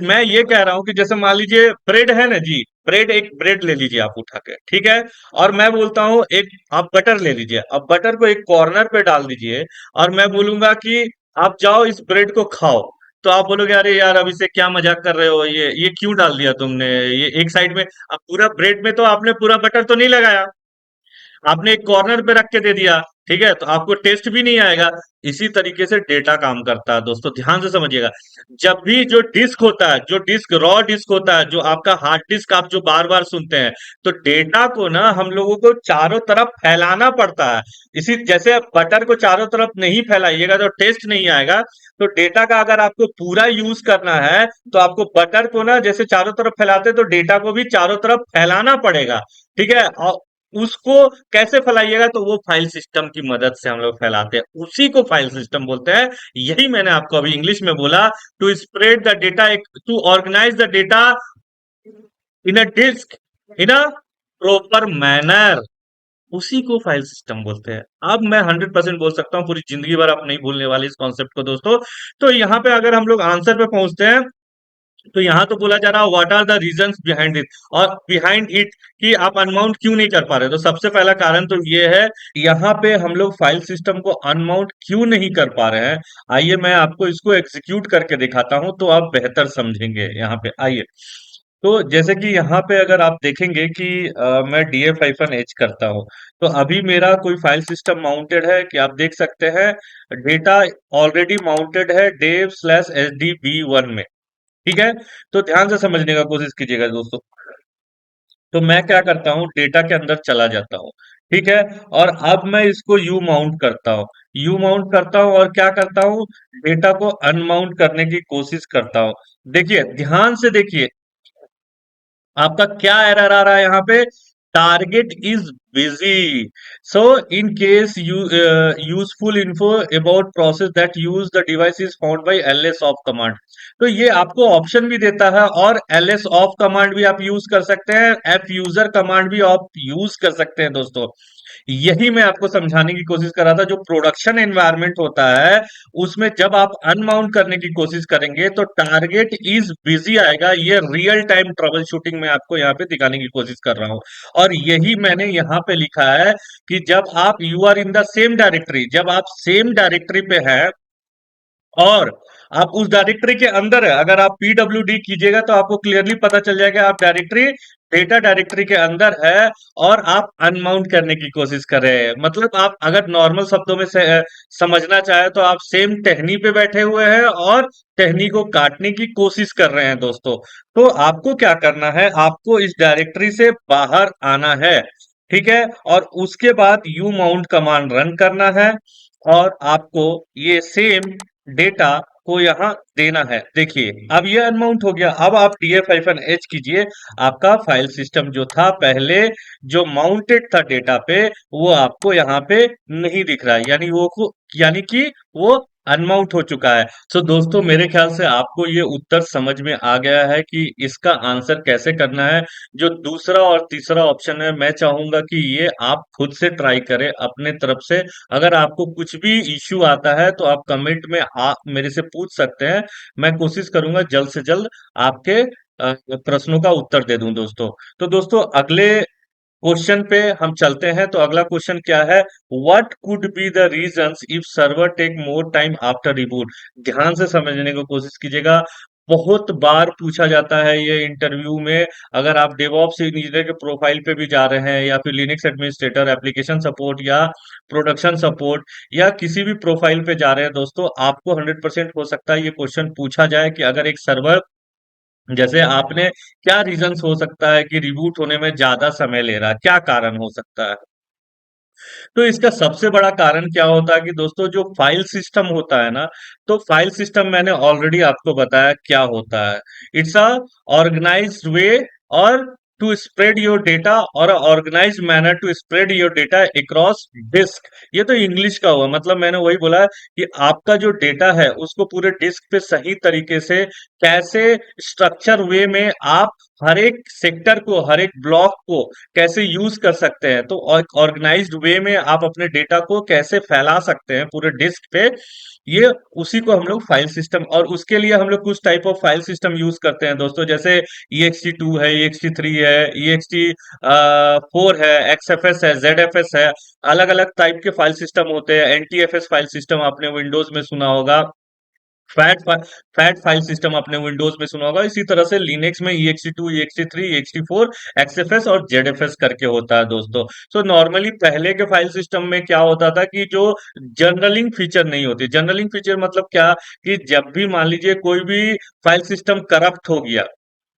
मैं ये कह रहा हूं कि जैसे मान लीजिए ब्रेड है ना जी, ब्रेड, एक ब्रेड ले लीजिए आप उठा के, ठीक है, और मैं बोलता हूं एक आप बटर ले लीजिए, अब बटर को एक कॉर्नर पे डाल दीजिए, और मैं बोलूंगा कि आप जाओ इस ब्रेड को खाओ। तो आप बोलोगे अरे यार अभी से क्या मजाक कर रहे हो, ये क्यों डाल दिया तुमने, ये एक साइड में, अब पूरा ब्रेड में तो आपने पूरा बटर तो नहीं लगाया, आपने एक कॉर्नर पे रख के दे दिया, ठीक है, तो आपको टेस्ट भी नहीं आएगा। इसी तरीके से डेटा काम करता है दोस्तों, ध्यान से समझिएगा। जब भी जो डिस्क होता है, जो डिस्क रॉ डिस्क होता है, जो आपका हार्ड डिस्क आप जो बार बार सुनते हैं, तो डेटा को ना हम लोगों को चारों तरफ फैलाना पड़ता है। इसी जैसे आप बटर को चारों तरफ नहीं फैलाइएगा तो टेस्ट नहीं आएगा। तो डेटा का अगर आपको पूरा यूज करना है, तो आपको बटर को ना जैसे चारों तरफ फैलाते हैं, तो डेटा को भी चारों तरफ फैलाना पड़ेगा, ठीक है। और उसको कैसे फैलाइएगा, तो वो फाइल सिस्टम की मदद से हम लोग फैलाते हैं, उसी को फाइल सिस्टम बोलते हैं। यही मैंने आपको अभी इंग्लिश में बोला, to spread the data, to organize the data in a disk in a proper manner, उसी को फाइल सिस्टम बोलते हैं। अब मैं 100% बोल सकता हूँ, पूरी जिंदगी भर आप नहीं भूलने वाले इस कॉन्सेप्ट को दोस्तों। तो यहाँ पे अगर हम लोग आंसर पे पहुंचते हैं, तो यहाँ तो बोला जा रहा है what are the reasons behind it, और बिहाइंड इट कि आप अनमाउंट क्यों नहीं कर पा रहे। तो सबसे पहला कारण तो ये है, यहाँ पे हम लोग फाइल सिस्टम को अनमाउंट क्यों नहीं कर पा रहे हैं। आइए मैं आपको इसको एग्जीक्यूट करके दिखाता हूं, तो आप बेहतर समझेंगे। यहाँ पे आइए, तो जैसे कि यहाँ पे अगर आप देखेंगे कि मैं df-h करता हूँ, तो अभी मेरा कोई फाइल सिस्टम माउंटेड है कि आप देख सकते हैं, डेटा ऑलरेडी माउंटेड है dev slash H D B one में। ठीक है, तो ध्यान से समझने का कोशिश कीजिएगा दोस्तों। तो मैं क्या करता हूँ, डेटा के अंदर चला जाता हूँ। ठीक है, और अब मैं इसको यू माउंट करता हूँ। यू माउंट करता हूँ और क्या करता हूँ, डेटा को अनमाउंट करने की कोशिश करता हूँ। देखिए, ध्यान से देखिए, आपका क्या एरर आ रहा है यहाँ पे, target is busy. So in case you useful info about process that use the device is found by LS of command. तो ये आपको ऑप्शन भी देता है, और एलएस ऑफ कमांड भी आप यूज कर सकते हैं, एफ यूजर कमांड भी आप यूज कर सकते हैं दोस्तों। यही मैं आपको समझाने की कोशिश कर रहा था। जो प्रोडक्शन एनवायरनमेंट होता है, उसमें जब आप अनमाउंट करने की कोशिश करेंगे तो टारगेट इज बिजी आएगा। ये रियल टाइम ट्रबल शूटिंग में आपको यहाँ पे दिखाने की कोशिश कर रहा हूं, और यही मैंने यहाँ पे लिखा है कि जब आप you are in the same directory, जब आप सेम डायरेक्टरी पे हैं और आप उस डायरेक्टरी के अंदर है, अगर आप पीडब्ल्यूडी कीजिएगा तो आपको क्लियरली पता चल जाएगा आप डायरेक्टरी, डेटा डायरेक्टरी के अंदर है, और आप अनमाउंट करने की कोशिश कर रहे हैं। मतलब आप अगर नॉर्मल शब्दों में से समझना चाहे तो आप सेम टहनी पे बैठे हुए हैं और टहनी को काटने की कोशिश कर रहे हैं दोस्तों। तो आपको क्या करना है, आपको इस डायरेक्टरी से बाहर आना है। ठीक है, और उसके बाद यू माउंट कमांड रन करना है, और आपको ये सेम डेटा को यहाँ देना है। देखिए, अब ये अनमाउंट हो गया। अब आप df-h कीजिए, आपका फाइल सिस्टम जो था पहले, जो माउंटेड था डेटा पे, वो आपको यहाँ पे नहीं दिख रहा है, यानी कि वो अनमाउंट हो चुका है। तो दोस्तों, मेरे ख्याल से आपको ये उत्तर समझ में आ गया है कि इसका आंसर कैसे करना है। जो दूसरा और तीसरा ऑप्शन है, मैं चाहूंगा कि ये आप खुद से ट्राई करें अपने तरफ से। अगर आपको कुछ भी इश्यू आता है तो आप कमेंट में मेरे से पूछ सकते हैं। मैं कोशिश करूंगा जल्द से जल्द आपके प्रश्नों का उत्तर दे दूं दोस्तों। तो दोस्तों, अगले क्वेश्चन पे हम चलते हैं। तो अगला क्वेश्चन क्या है, what could be the reasons if server take more time after reboot. ध्यान से समझने की कोशिश कीजिएगा, बहुत बार पूछा जाता है ये इंटरव्यू में। अगर आप डेवऑप्स इंजीनियर के प्रोफाइल पे भी जा रहे हैं, या फिर लिनक्स एडमिनिस्ट्रेटर, एप्लीकेशन सपोर्ट, या प्रोडक्शन सपोर्ट, या किसी भी प्रोफाइल पे जा रहे हैं दोस्तों, आपको 100% हो सकता है ये क्वेश्चन पूछा जाए कि अगर एक सर्वर, जैसे आपने, क्या रीजंस हो सकता है कि रिबूट होने में ज्यादा समय ले रहा है, क्या कारण हो सकता है। तो इसका सबसे बड़ा कारण क्या होता है कि दोस्तों, जो फाइल सिस्टम होता है ना, तो फाइल सिस्टम मैंने ऑलरेडी आपको बताया क्या होता है। इट्स अ ऑर्गेनाइज्ड वे और टू स्प्रेड योर डेटा, और organized manner to spread your data across disk. ये तो इंग्लिश का हुआ, मतलब मैंने वही बोला कि आपका जो डेटा है उसको पूरे डिस्क पे सही तरीके से कैसे स्ट्रक्चर वे में आप हर एक सेक्टर को, हर एक ब्लॉक को कैसे यूज कर सकते हैं। तो ऑर्गेनाइज्ड वे में आप अपने डेटा को कैसे फैला सकते हैं पूरे डिस्क पे, ये उसी को हम लोग फाइल सिस्टम, और उसके लिए हम लोग कुछ type of file system use करते हैं दोस्तों। जैसे ext2 है, ext3 है, ext4 है, xfs है, zfs है। अलग अलग टाइप के फाइल सिस्टम होते हैं। ntfs फाइल सिस्टम आपने विंडोज में सुना होगा, फैट फैट फाइल सिस्टम आपने विंडोज में सुना होगा। इसी तरह से लिनक्स में ext2, ext3, ext4, xfs और zfs करके होता है दोस्तों। सो नॉर्मली पहले के फाइल सिस्टम में क्या होता था कि जो जर्नलिंग फीचर नहीं होती। जर्नलिंग फीचर मतलब क्या, कि जब भी मान लीजिए कोई भी फाइल सिस्टम करप्ट हो गया,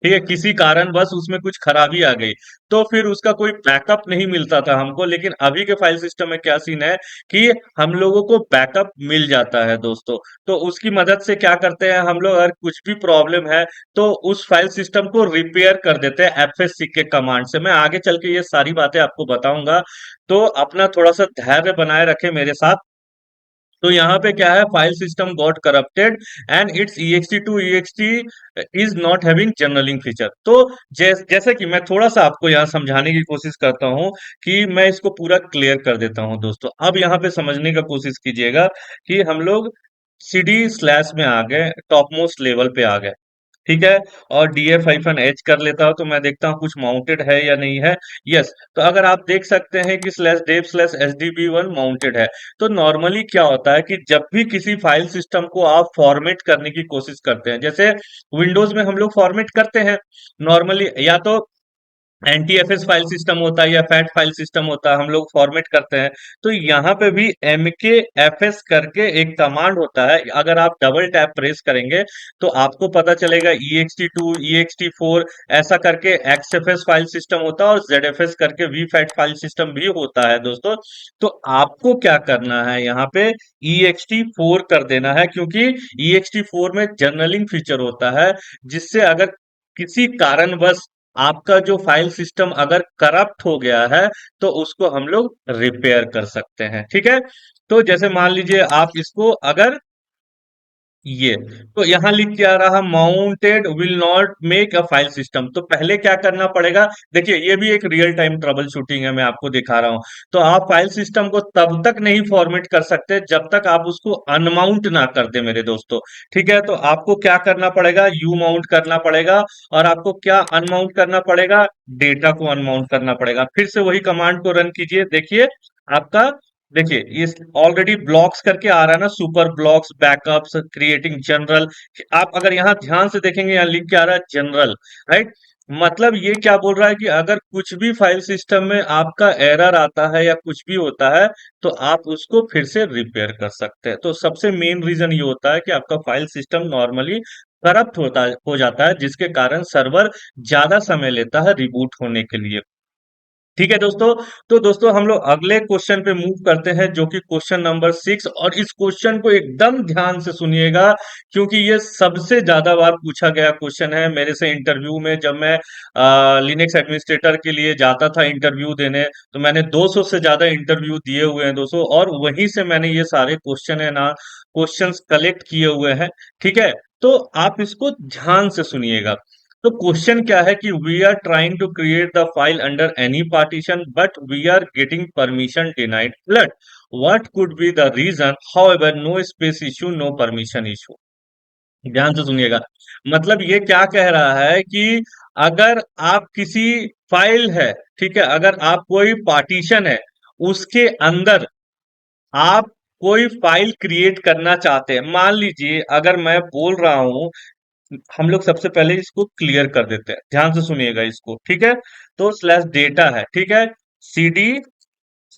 ठीक है, किसी कारणवश उसमें कुछ खराबी आ गई, तो फिर उसका कोई बैकअप नहीं मिलता था हमको। लेकिन अभी के फाइल सिस्टम में क्या सीन है कि हम लोगों को बैकअप मिल जाता है दोस्तों। तो उसकी मदद से क्या करते हैं हम लोग, अगर कुछ भी प्रॉब्लम है तो उस फाइल सिस्टम को रिपेयर कर देते हैं एफएससी के कमांड से। मैं आगे चल के ये सारी बातें आपको बताऊंगा, तो अपना थोड़ा सा धैर्य बनाए रखें मेरे साथ। तो यहाँ पे क्या है, file system got corrupted and it's ext two ext is not having journaling feature. तो जैसे कि मैं थोड़ा सा आपको यहाँ समझाने की कोशिश करता हूँ कि मैं इसको पूरा क्लियर कर देता हूँ दोस्तों। अब यहाँ पे समझने का कोशिश कीजिएगा कि हम लोग सीडी स्लैश में आ गए, टॉप मोस्ट लेवल पे आ गए, ठीक है। और df-h कर लेता हूं तो मैं देखता हूं कुछ माउंटेड है या नहीं है। यस, तो अगर आप देख सकते हैं कि slash Dave slash hdb1 mounted है। तो नॉर्मली क्या होता है कि जब भी किसी फाइल सिस्टम को आप फॉर्मेट करने की कोशिश करते हैं, जैसे विंडोज में हम लोग फॉर्मेट करते हैं नॉर्मली, या तो एनटीएफएस फाइल सिस्टम होता है या फैट फाइल सिस्टम होता है, हम लोग फॉर्मेट करते हैं। तो यहाँ पे भी MKFS करके एक कमांड होता है, अगर आप डबल टैप प्रेस करेंगे तो आपको पता चलेगा ext2 ext4 ऐसा करके XFS फाइल सिस्टम होता है और ZFS करके vfat फाइल सिस्टम भी होता है दोस्तों। तो आपको क्या करना है, यहाँ पे ext4 कर देना है, क्योंकि ext4 में जर्नलिंग फीचर होता है, जिससे अगर किसी कारणवश आपका जो फाइल सिस्टम अगर करप्ट हो गया है तो उसको हम लोग रिपेयर कर सकते हैं, ठीक है। तो जैसे मान लीजिए आप इसको अगर ये, तो यहां लिख के आ रहा mounted will not make a file system, तो पहले क्या करना पड़ेगा, देखिए ये भी एक रियल टाइम ट्रबल शूटिंग है, मैं आपको दिखा रहा हूं। तो आप फाइल सिस्टम को तब तक नहीं फॉर्मेट कर सकते जब तक आप उसको अनमाउंट ना कर दे मेरे दोस्तों, ठीक है। तो आपको क्या करना पड़ेगा, यू माउंट करना पड़ेगा, और आपको क्या अनमाउंट करना पड़ेगा, डेटा को अनमाउंट करना पड़ेगा। फिर से वही कमांड को रन कीजिए, देखिए आपका, देखिए ये ऑलरेडी ब्लॉक्स करके आ रहा है ना, super blocks, backups, creating general. आप अगर यहाँ ध्यान से देखेंगे, यहाँ लिख के आ रहा है जनरल, राइट। मतलब ये क्या बोल रहा है कि अगर कुछ भी फाइल सिस्टम में आपका एरर आता है या कुछ भी होता है तो आप उसको फिर से रिपेयर कर सकते हैं। तो सबसे मेन रीजन ये होता है कि आपका फाइल सिस्टम नॉर्मली करप्ट हो जाता है, जिसके कारण सर्वर ज्यादा समय लेता है रिबूट होने के लिए, ठीक है दोस्तों। तो दोस्तों हम लोग अगले क्वेश्चन पे मूव करते हैं, जो कि क्वेश्चन नंबर 6, और इस क्वेश्चन को एकदम ध्यान से सुनिएगा, क्योंकि ये सबसे ज्यादा बार पूछा गया क्वेश्चन है मेरे से इंटरव्यू में। जब मैं लिनक्स एडमिनिस्ट्रेटर के लिए जाता था इंटरव्यू देने, तो मैंने 200 से ज्यादा इंटरव्यू दिए हुए हैं दोस्तों, और वहीं से मैंने ये सारे क्वेश्चन है ना, क्वेश्चंस कलेक्ट किए हुए हैं, ठीक है। तो आप इसको ध्यान से सुनिएगा। तो क्वेश्चन क्या है कि we are trying to create the file under any partition but we are getting permission denied flood, what could be the reason, however no space issue no permission issue. ध्यान से सुनिएगा, मतलब ये क्या कह रहा है कि अगर आप किसी फाइल है, ठीक है, अगर आप कोई पार्टीशन है उसके अंदर आप कोई फाइल क्रिएट करना चाहते हैं, मान लीजिए अगर मैं बोल रहा हूं, हम लोग सबसे पहले इसको क्लियर कर देते हैं, ध्यान से सुनिएगा इसको, ठीक है। तो स्लैश डेटा है, ठीक है, cd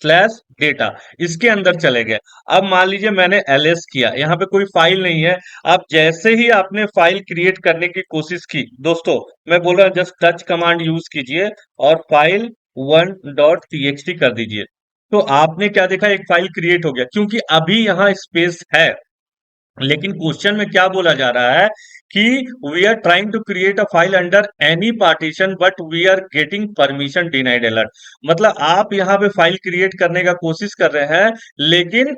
स्लैश डेटा, इसके अंदर चले गए। अब मान लीजिए मैंने ls किया, यहाँ पे कोई फाइल नहीं है। अब जैसे ही आपने फाइल क्रिएट करने की कोशिश की दोस्तों, मैं बोल रहा हूँ जस्ट टच कमांड यूज कीजिए और फाइल 1.txt कर दीजिए। तो आपने क्या देखा, एक फाइल क्रिएट हो गया, क्योंकि अभी यहाँ स्पेस है। लेकिन क्वेश्चन में क्या बोला जा रहा है कि we are trying to create a file under any partition but we are getting permission denied alert. मतलब आप यहाँ पे फाइल क्रिएट करने का कोशिश कर रहे हैं, लेकिन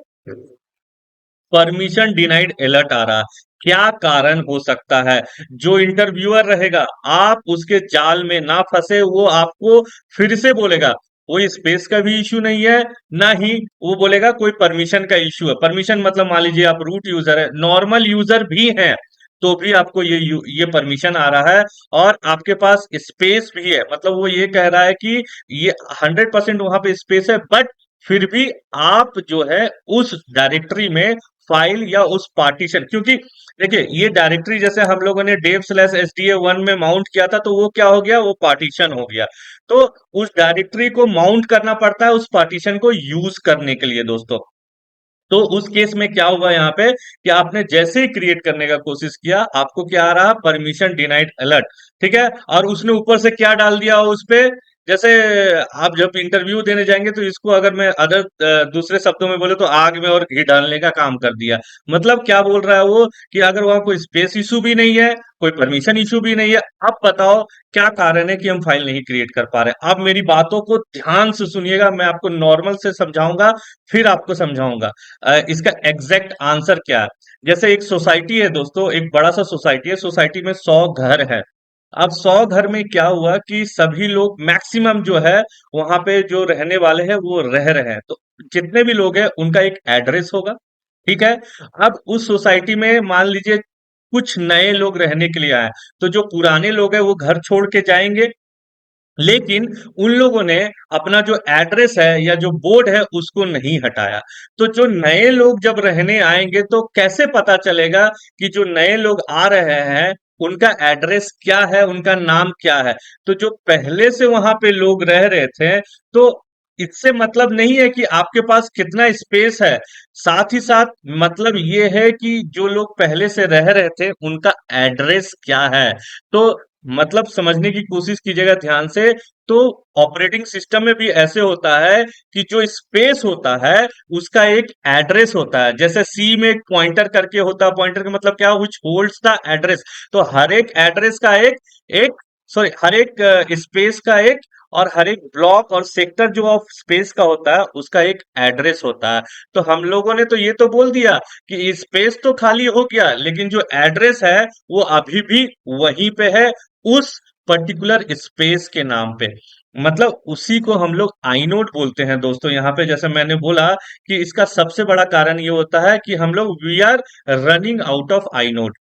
परमिशन डिनाइड अलर्ट आ रहा है। क्या कारण हो सकता है, जो इंटरव्यूअर रहेगा आप उसके जाल में ना फंसे, वो आपको फिर से बोलेगा कोई स्पेस का भी इश्यू नहीं है, ना ही वो बोलेगा कोई परमिशन का इश्यू है। परमिशन मतलब मान लीजिए आप रूट यूजर है, नॉर्मल यूजर भी हैं, तो भी आपको ये परमिशन आ रहा है, और आपके पास स्पेस भी है। मतलब वो ये कह रहा है कि ये 100% वहां पे स्पेस है, बट फिर भी आप जो है उस डायरेक्टरी में फाइल या उस पार्टीशन, क्योंकि देखिए ये डायरेक्टरी जैसे हम लोगों ने dev slash S D A one में माउंट किया था, तो वो क्या हो गया, वो पार्टीशन हो गया। तो उस डायरेक्टरी को माउंट करना पड़ता है उस पार्टीशन को यूज करने के लिए दोस्तों। तो उस केस में क्या हुआ यहाँ पे कि आपने जैसे ही क्रिएट करने का कोशिश किया, आपको क्या आ रहा, परमिशन डिनाइड अलर्ट, ठीक है। और उसने ऊपर से क्या डाल दिया उस पे, जैसे आप जब इंटरव्यू देने जाएंगे तो इसको अगर मैं अदर दूसरे शब्दों में बोले तो आग में और घी डालने का काम कर दिया। मतलब क्या बोल रहा है वो कि अगर वहां कोई स्पेस इशू भी नहीं है, कोई परमिशन इशू भी नहीं है, अब बताओ क्या कारण है कि हम फाइल नहीं क्रिएट कर पा रहे। आप मेरी बातों को ध्यान से सुनिएगा, मैं आपको नॉर्मल से समझाऊंगा, फिर आपको समझाऊंगा इसका एग्जैक्ट आंसर क्या है। जैसे एक सोसाइटी है दोस्तों, एक बड़ा सा सोसाइटी है, सोसाइटी में 100 घर है। अब 100 घर में क्या हुआ कि सभी लोग मैक्सिमम जो है वहां पे जो रहने वाले हैं वो रह रहे हैं, तो जितने भी लोग हैं उनका एक एड्रेस होगा। ठीक है। अब उस सोसाइटी में मान लीजिए कुछ नए लोग रहने के लिए आए, तो जो पुराने लोग हैं वो घर छोड़ के जाएंगे, लेकिन उन लोगों ने अपना जो एड्रेस है या जो बोर्ड है उसको नहीं हटाया। तो जो नए लोग जब रहने आएंगे तो कैसे पता चलेगा कि जो नए लोग आ रहे हैं उनका एड्रेस क्या है, उनका नाम क्या है। तो जो पहले से वहां पे लोग रह रहे थे, तो इससे मतलब नहीं है कि आपके पास कितना स्पेस है, साथ ही साथ मतलब ये है कि जो लोग पहले से रह रहे थे उनका एड्रेस क्या है। तो मतलब समझने की कोशिश कीजिएगा ध्यान से। तो ऑपरेटिंग सिस्टम में भी ऐसे होता है कि जो स्पेस होता है उसका एक एड्रेस होता है। जैसे सी में एक पॉइंटर करके होता है, पॉइंटर का मतलब क्या, विच होल्ड्स द एड्रेस। तो हर एक एड्रेस का एक एक सॉरी हर एक स्पेस का एक, और हर एक ब्लॉक और सेक्टर जो ऑफ स्पेस का होता है उसका एक एड्रेस होता है। तो हम लोगों ने तो ये तो बोल दिया कि स्पेस तो खाली हो गया, लेकिन जो एड्रेस है वो अभी भी वहीं पे है, उस पर्टिकुलर स्पेस के नाम पे। मतलब उसी को हम लोग आइनोड बोलते हैं दोस्तों। यहाँ पे जैसे मैंने बोला कि इसका सबसे बड़ा कारण ये होता है कि हम लोग we are running out of inode.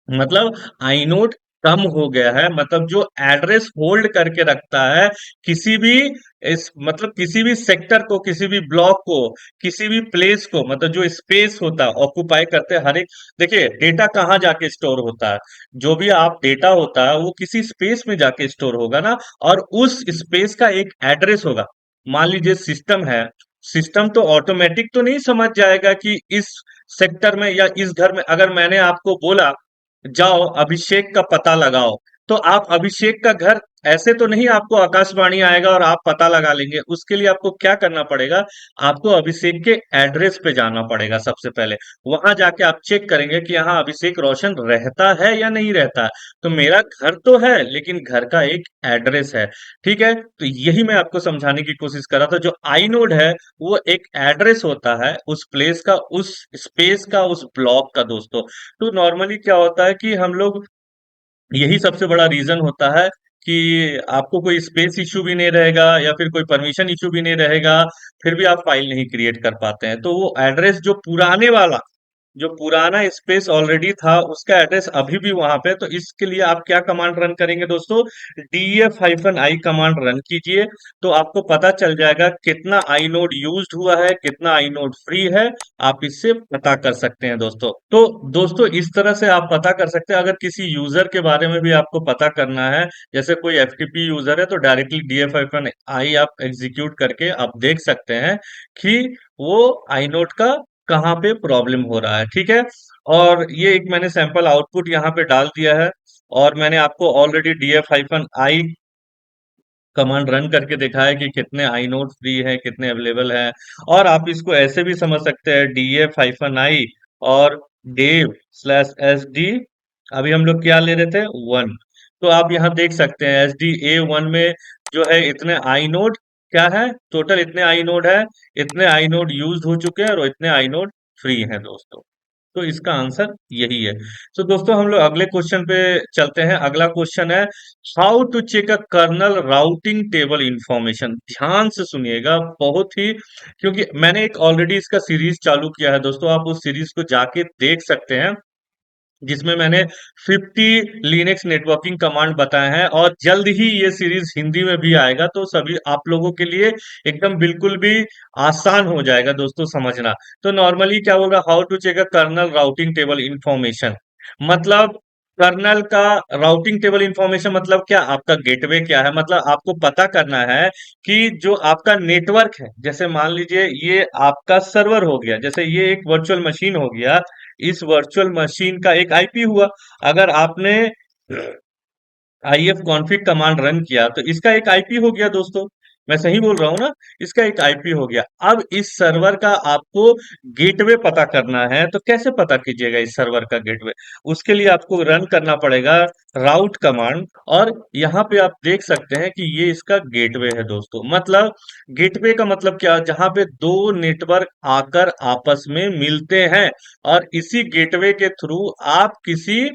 मतलब आइनोड कम हो गया है, मतलब जो एड्रेस होल्ड करके रखता है किसी भी इस मतलब किसी भी सेक्टर को, किसी भी ब्लॉक को, किसी भी प्लेस को, मतलब जो स्पेस होता है ऑक्यूपाई करते हैं हर एक। देखिए डेटा कहाँ जाके स्टोर होता है, जो भी आप डेटा होता है वो किसी स्पेस में जाके स्टोर होगा ना, और उस स्पेस का एक एड्रेस होगा। मान लीजिए सिस्टम है, सिस्टम तो ऑटोमेटिक तो नहीं समझ जाएगा कि इस सेक्टर में या इस घर में अगर मैंने आपको बोला जाओ अभिषेक का पता लगाओ, तो आप अभिषेक का घर ऐसे तो नहीं आपको आकाशवाणी आएगा और आप पता लगा लेंगे। उसके लिए आपको क्या करना पड़ेगा, आपको अभिषेक के एड्रेस पे जाना पड़ेगा सबसे पहले। वहां जाके आप चेक करेंगे कि यहाँ अभिषेक रोशन रहता है या नहीं रहता है। तो मेरा घर तो है लेकिन घर का एक एड्रेस है। ठीक है, तो यही मैं आपको समझाने की कोशिश कर रहा था। जो आई नोड है वो एक एड्रेस होता है उस प्लेस का, उस स्पेस का, उस ब्लॉक का दोस्तों। तो नॉर्मली क्या होता है कि हम लोग, यही सबसे बड़ा रीजन होता है कि आपको कोई स्पेस इश्यू भी नहीं रहेगा या फिर कोई परमिशन इश्यू भी नहीं रहेगा, फिर भी आप फाइल नहीं क्रिएट कर पाते हैं। तो वो एड्रेस जो पुराने वाला, जो पुराना स्पेस ऑलरेडी था उसका एड्रेस अभी भी वहां पे है। तो इसके लिए आप क्या कमांड रन करेंगे दोस्तों, df-i कमांड रन कीजिए। तो आपको पता चल जाएगा कितना आई नोड यूज हुआ है, कितना आई नोड फ्री है। आप इससे पता कर सकते हैं दोस्तों। तो दोस्तों इस तरह से आप पता कर सकते हैं। अगर किसी यूजर के बारे में भी आपको पता करना है, जैसे कोई एफटीपी यूजर है, तो डायरेक्टली df-i आप एग्जीक्यूट करके आप देख सकते हैं कि वो आई नोड का कहाँ पे प्रॉब्लम हो रहा है। ठीक है, और ये एक मैंने सैंपल आउटपुट यहाँ पे डाल दिया है, और मैंने आपको ऑलरेडी df-i कमांड रन करके दिखाया है कि कितने आई नोड फ्री है, कितने अवेलेबल है। और आप इसको ऐसे भी समझ सकते हैं, df-i और dev/sd, अभी हम लोग क्या ले रहे थे, 1। तो आप यहाँ देख सकते हैं sda1 में जो है इतने आई नोड, क्या है टोटल, इतने आई नोड है, इतने आई नोड यूज हो चुके हैं और इतने आई नोड फ्री हैं दोस्तों। तो इसका आंसर यही है। तो दोस्तों हम लोग अगले क्वेश्चन पे चलते हैं। अगला क्वेश्चन है how to check a kernel routing table information. ध्यान से सुनिएगा बहुत ही, क्योंकि मैंने एक ऑलरेडी इसका सीरीज चालू किया है दोस्तों, आप उस सीरीज को जाके देख सकते हैं, जिसमें मैंने 50 लिनक्स नेटवर्किंग कमांड बताए हैं। और जल्द ही ये सीरीज हिंदी में भी आएगा, तो सभी आप लोगों के लिए एकदम बिल्कुल भी आसान हो जाएगा दोस्तों समझना। तो नॉर्मली क्या होगा, how to check a kernel routing table information, मतलब कर्नल का राउटिंग टेबल इंफॉर्मेशन मतलब क्या, आपका गेटवे क्या है, मतलब आपको पता करना है कि जो आपका नेटवर्क है, जैसे मान लीजिए ये आपका सर्वर हो गया, जैसे ये एक वर्चुअल मशीन हो गया, इस वर्चुअल मशीन का एक आईपी हुआ। अगर आपने IF कॉन्फ़िग कमांड रन किया तो इसका एक आईपी हो गया दोस्तों। मैं सही बोल रहा हूं ना? इसका एक आईपी हो गया। अब इस सर्वर का आपको गेटवे पता करना है, तो कैसे पता कीजिएगा इस सर्वर का गेटवे? उसके लिए आपको रन करना पड़ेगा राउट कमांड। और यहाँ पे आप देख सकते हैं कि ये इसका गेटवे है दोस्तों। मतलब गेटवे का मतलब क्या? जहां पे दो नेटवर्क आकर आपस में मिलते हैं, और इसी गेटवे के थ्रू आप किसी,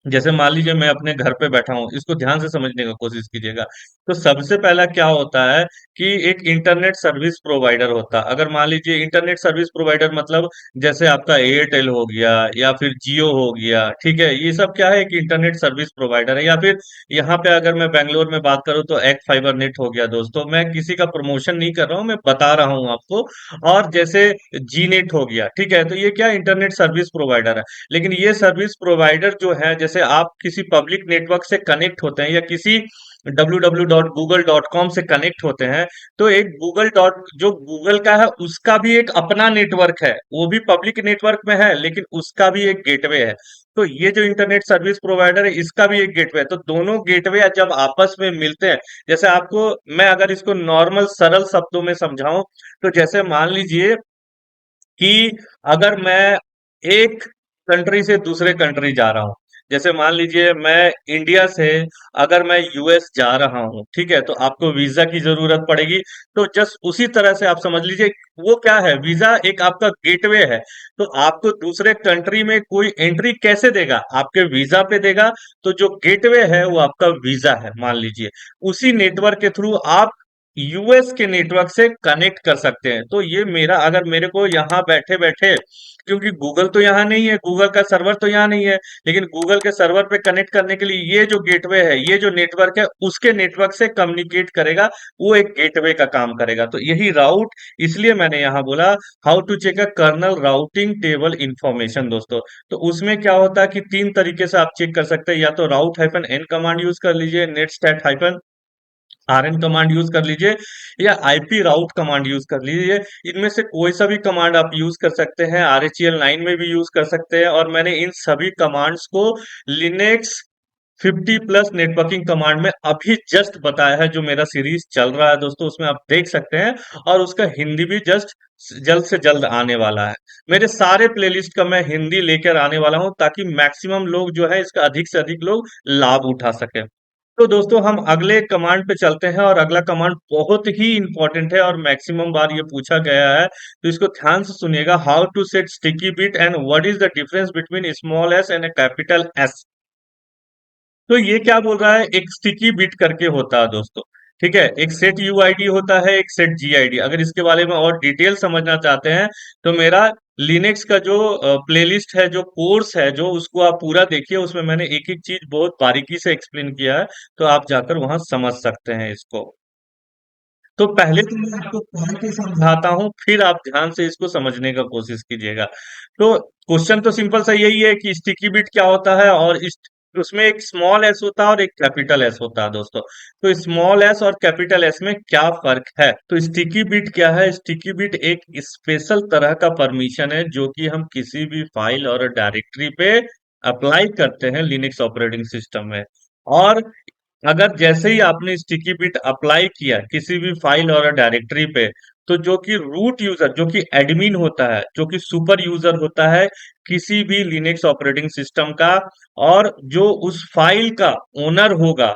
जैसे मान लीजिए मैं अपने घर पे बैठा हूं, इसको ध्यान से समझने का कोशिश कीजिएगा। तो सबसे पहला क्या होता है कि एक इंटरनेट सर्विस प्रोवाइडर होता है। अगर मान लीजिए इंटरनेट सर्विस प्रोवाइडर मतलब जैसे आपका एयरटेल हो गया या फिर जियो हो गया, ठीक है, ये सब क्या है? एक इंटरनेट सर्विस प्रोवाइडर है। या फिर यहाँ पे अगर मैं बेंगलोर में बात करूँ तो एक फाइबर नेट हो गया दोस्तों। मैं किसी का प्रमोशन नहीं कर रहा हूँ, मैं बता रहा हूँ आपको। और जैसे जी नेट हो गया, ठीक है, तो ये क्या इंटरनेट सर्विस प्रोवाइडर है। लेकिन ये सर्विस प्रोवाइडर जो है, जैसे आप किसी पब्लिक नेटवर्क से कनेक्ट होते हैं या किसी www.google.com से कनेक्ट होते हैं, तो एक गूगल डॉट जो गूगल का है उसका भी एक अपना नेटवर्क है, वो भी पब्लिक नेटवर्क में है, लेकिन उसका भी एक गेटवे है। तो ये जो इंटरनेट सर्विस प्रोवाइडर है इसका भी एक गेटवे है। तो दोनों गेटवे जब आपस में मिलते हैं, जैसे आपको, मैं अगर इसको नॉर्मल सरल शब्दों में समझाऊं, तो जैसे मान लीजिए कि अगर मैं एक कंट्री से दूसरे कंट्री जा रहा हूँ, जैसे मान लीजिए मैं इंडिया से अगर मैं यूएस जा रहा हूँ, ठीक है, तो आपको वीजा की जरूरत पड़ेगी। तो जस्ट उसी तरह से आप समझ लीजिए, वो क्या है? वीजा एक आपका गेटवे है। तो आपको दूसरे कंट्री में कोई एंट्री कैसे देगा? आपके वीजा पे देगा। तो जो गेटवे है वो आपका वीजा है, मान लीजिए। उसी नेटवर्क के थ्रू आप यूएस के नेटवर्क से कनेक्ट कर सकते हैं। तो ये मेरा, अगर मेरे को यहाँ बैठे बैठे, क्योंकि गूगल तो यहाँ नहीं है, गूगल का सर्वर तो यहाँ नहीं है, लेकिन गूगल के सर्वर पे कनेक्ट करने के लिए ये जो गेटवे है, ये जो नेटवर्क है, उसके नेटवर्क से कम्युनिकेट करेगा। वो एक गेटवे का काम करेगा। तो यही राउट, इसलिए मैंने यहाँ बोला how to check a kernel routing table information दोस्तों। तो उसमें क्या होता है कि तीन तरीके से आप चेक कर सकते हैं। या तो route hyphen N command use कर लीजिए, netstat hyphen R N command use कर लीजिए, या आईपी राउट कमांड यूज कर लीजिए। इनमें से कोई सा भी कमांड आप यूज कर सकते हैं। RHEL 9 में भी यूज कर सकते हैं। और मैंने इन सभी कमांड्स को लिनक्स 50+ नेटवर्किंग कमांड में अभी जस्ट बताया है, जो मेरा सीरीज चल रहा है दोस्तों, उसमें आप देख सकते हैं। और उसका हिंदी भी जस्ट जल्द से जल्द आने वाला है। मेरे सारे प्लेलिस्ट का मैं हिंदी लेकर आने वाला हूं, ताकि मैक्सिमम लोग जो है इसका अधिक से अधिक लोग लाभ उठा सके। तो दोस्तों हम अगले कमांड पे चलते हैं, और अगला कमांड बहुत ही इंपॉर्टेंट है और मैक्सिमम बार ये पूछा गया है। तो इसको ध्यान से सुनिएगा। How to set sticky bit and what is the difference between small S and a capital S. तो ये क्या बोल रहा है? एक स्टिकी बिट करके होता है दोस्तों, ठीक है। एक सेट यूआईडी होता है, एक सेट जीआईडी। अगर इसके बारे में और डिटेल समझना चाहते हैं, तो मेरा लिनक्स का जो प्लेलिस्ट है, जो कोर्स है, जो उसको आप पूरा देखिए। उसमें मैंने एक एक चीज बहुत बारीकी से एक्सप्लेन किया है। तो आप जाकर वहां समझ सकते हैं इसको। तो पहले तो मैं आपको पढ़ के समझाता हूँ, फिर आप ध्यान से इसको समझने का कोशिश कीजिएगा। तो क्वेश्चन तो सिंपल सा यही है कि स्टिकी बिट क्या होता है, और इस उसमें एक स्मॉल एस होता है और एक कैपिटल एस होता है दोस्तों। तो स्मॉल एस और कैपिटल एस में क्या फर्क है? तो स्टिकी बिट क्या है? स्टिकी बिट एक स्पेशल तरह का परमिशन है, जो कि हम किसी भी फाइल और डायरेक्टरी पे अप्लाई करते हैं लिनक्स ऑपरेटिंग सिस्टम में। और अगर जैसे ही आपने स्टिकी बिट अप्लाई किया किसी भी फाइल और डायरेक्टरी पे, तो जो कि रूट यूजर, जो कि एडमिन होता है, जो कि सुपर यूजर होता है किसी भी लिनक्स ऑपरेटिंग सिस्टम का, और जो उस फाइल का ओनर होगा,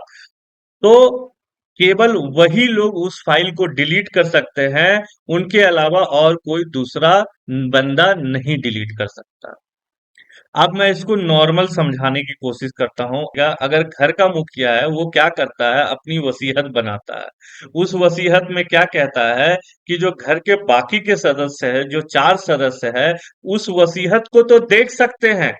तो केवल वही लोग उस फाइल को डिलीट कर सकते हैं। उनके अलावा और कोई दूसरा बंदा नहीं डिलीट कर सकता। अब मैं इसको नॉर्मल समझाने की कोशिश करता हूँ। या अगर घर का मुखिया है, वो क्या करता है? अपनी वसीयत बनाता है। उस वसीयत में क्या कहता है कि जो घर के बाकी के सदस्य है, जो चार सदस्य है, उस वसीयत को तो देख सकते हैं,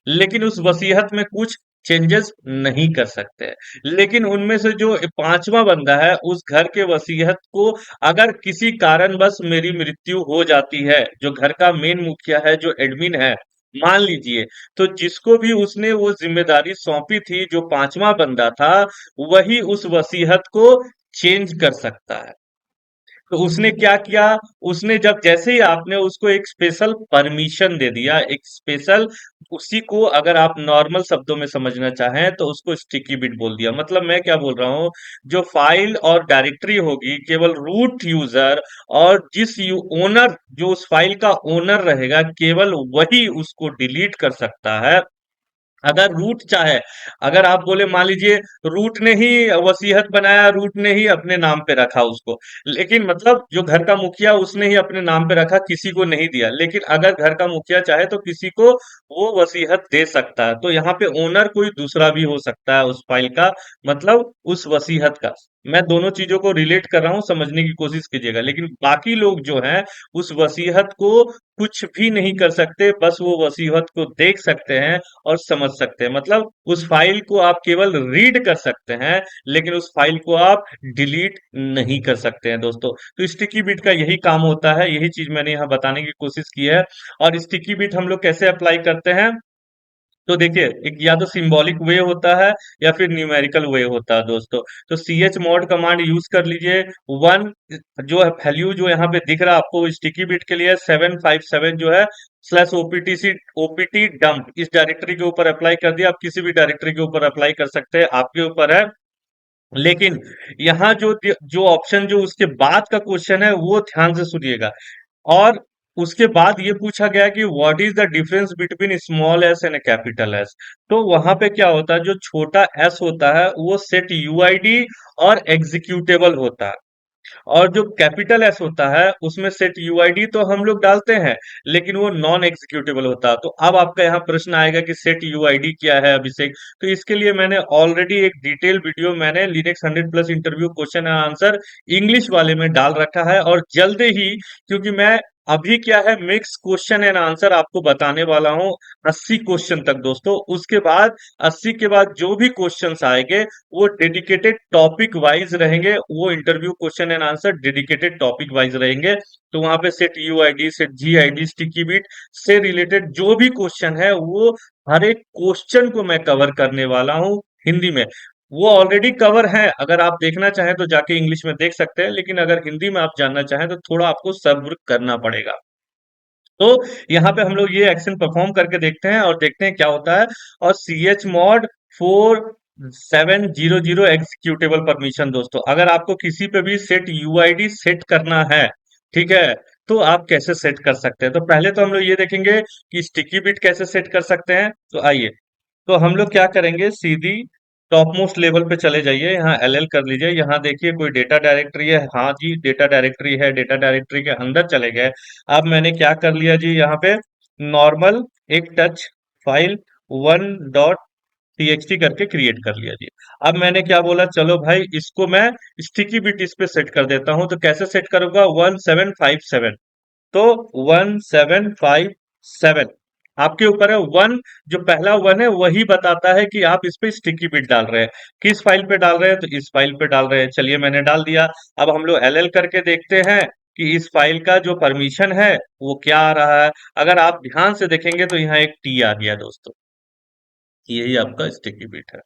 लेकिन उस वसीयत में कुछ चेंजेस नहीं कर सकते हैं। लेकिन उनमें से जो पांचवा बंदा है, उस घर के वसीयत को अगर किसी कारणवश मेरी मृत्यु हो जाती है, जो घर का मेन मुखिया है, जो एडमिन है, मान लीजिए, तो जिसको भी उसने वो जिम्मेदारी सौंपी थी, जो पांचवा बंदा था, वही उस वसीयत को चेंज कर सकता है। तो उसने क्या किया, उसने जब जैसे ही आपने उसको एक स्पेशल परमिशन दे दिया, एक स्पेशल, उसी को अगर आप नॉर्मल शब्दों में समझना चाहें तो उसको स्टिकी बिट बोल दिया। मतलब मैं क्या बोल रहा हूँ, जो फाइल और डायरेक्टरी होगी केवल रूट यूजर और जिस ओनर, जो उस फाइल का ओनर रहेगा, केवल वही उसको डिलीट कर सकता है। अगर रूट चाहे, अगर आप बोले मान लीजिए रूट ने ही वसीयत बनाया, रूट ने ही अपने नाम पे रखा उसको, लेकिन मतलब जो घर का मुखिया उसने ही अपने नाम पे रखा, किसी को नहीं दिया, लेकिन अगर घर का मुखिया चाहे तो किसी को वो वसीयत दे सकता है। तो यहाँ पे ओनर कोई दूसरा भी हो सकता है उस फाइल का, मतलब उस वसीयत का। मैं दोनों चीजों को रिलेट कर रहा हूं, समझने की कोशिश कीजिएगा। लेकिन बाकी लोग जो हैं उस वसीयत को कुछ भी नहीं कर सकते, बस वो वसीयत को देख सकते हैं और समझ सकते हैं। मतलब उस फाइल को आप केवल रीड कर सकते हैं, लेकिन उस फाइल को आप डिलीट नहीं कर सकते हैं दोस्तों। तो स्टिकी बिट का यही काम होता है, यही चीज मैंने यहाँ बताने की कोशिश की है। और स्टिकी बिट हम लोग कैसे अप्लाई करते हैं, तो देखिए, एक या तो सिंबॉलिक वे होता है या फिर न्यूमेरिकल वे होता है दोस्तों। तो C H mod command use कर लीजिए। वन जो है वैल्यू जो यहाँ पे दिख रहा है आपको स्टिकी बिट के लिए 757 जो है स्लैश ओपीटीसी ओपीटी डंप, इस डायरेक्टरी के ऊपर अप्लाई कर दिया। आप किसी भी डायरेक्टरी के ऊपर अप्लाई कर सकते हैं, आपके ऊपर है। लेकिन यहाँ जो जो ऑप्शन जो उसके बाद का क्वेश्चन है वो ध्यान से सुनिएगा। और उसके बाद ये पूछा गया कि what is the difference between small S and capital S. तो वहां पे क्या होता है, जो छोटा एस होता है वो सेट यूआईडी और एग्जीक्यूटेबल होता है, और जो कैपिटल एस होता है उसमें सेट यूआईडी तो हम लोग डालते हैं, लेकिन वो नॉन एग्जीक्यूटेबल होता है। तो अब आपका यहाँ प्रश्न आएगा कि सेट यूआईडी क्या है अभिषेक। तो इसके लिए मैंने ऑलरेडी एक डिटेल वीडियो मैंने Linux 100+ interview question and answer English वाले में डाल रखा है, और जल्द ही, क्योंकि मैं अभी क्या है मिक्स क्वेश्चन एंड आंसर आपको बताने वाला हूं 80 क्वेश्चन तक दोस्तों। उसके बाद 80 के बाद जो भी क्वेश्चंस आएंगे वो डेडिकेटेड टॉपिक वाइज रहेंगे, वो interview question and answer dedicated topic wise रहेंगे। तो वहां पे set UID, set GID, sticky bit से रिलेटेड जो भी क्वेश्चन है वो हर एक क्वेश्चन को मैं कवर करने वाला हूं हिंदी में। वो ऑलरेडी कवर है, अगर आप देखना चाहें तो जाके इंग्लिश में देख सकते हैं, लेकिन अगर हिंदी में आप जानना चाहें तो थोड़ा आपको सब्र करना पड़ेगा। तो यहाँ पे हम लोग ये एक्शन परफॉर्म करके देखते हैं और देखते हैं क्या होता है। और C H mod 4700 executable permission दोस्तों, अगर आपको किसी पे भी सेट यूआईडी सेट करना है, ठीक है, तो आप कैसे सेट कर सकते हैं। तो पहले तो हम लोग ये देखेंगे कि स्टिकी बिट कैसे सेट कर सकते हैं। तो आइए, तो हम लोग क्या करेंगे, सीधी टॉप मोस्ट लेवल पे चले जाइए, यहाँ एलएल कर लीजिए। यहाँ देखिए कोई डेटा डायरेक्टरी है, हाँ जी डेटा डायरेक्टरी है, डेटा डायरेक्टरी के अंदर चले गए। अब मैंने क्या कर लिया जी, यहाँ पे नॉर्मल एक टच फाइल 1.txt करके क्रिएट कर लिया जी। अब मैंने क्या बोला, चलो भाई इसको मैं स्टिकी बिट इस पे सेट कर देता हूँ। तो कैसे सेट करूंगा, 1757, तो 1757 आपके ऊपर है। वन, जो पहला वन है वही बताता है कि आप इस पे स्टिकी बिट डाल रहे हैं। किस फाइल पे डाल रहे हैं, तो इस फाइल पे डाल रहे हैं। चलिए मैंने डाल दिया। अब हम लोग एलएल करके देखते हैं कि इस फाइल का जो परमिशन है वो क्या आ रहा है। अगर आप ध्यान से देखेंगे तो यहाँ एक टी आ गया दोस्तों, यही आपका स्टिकी बिट है।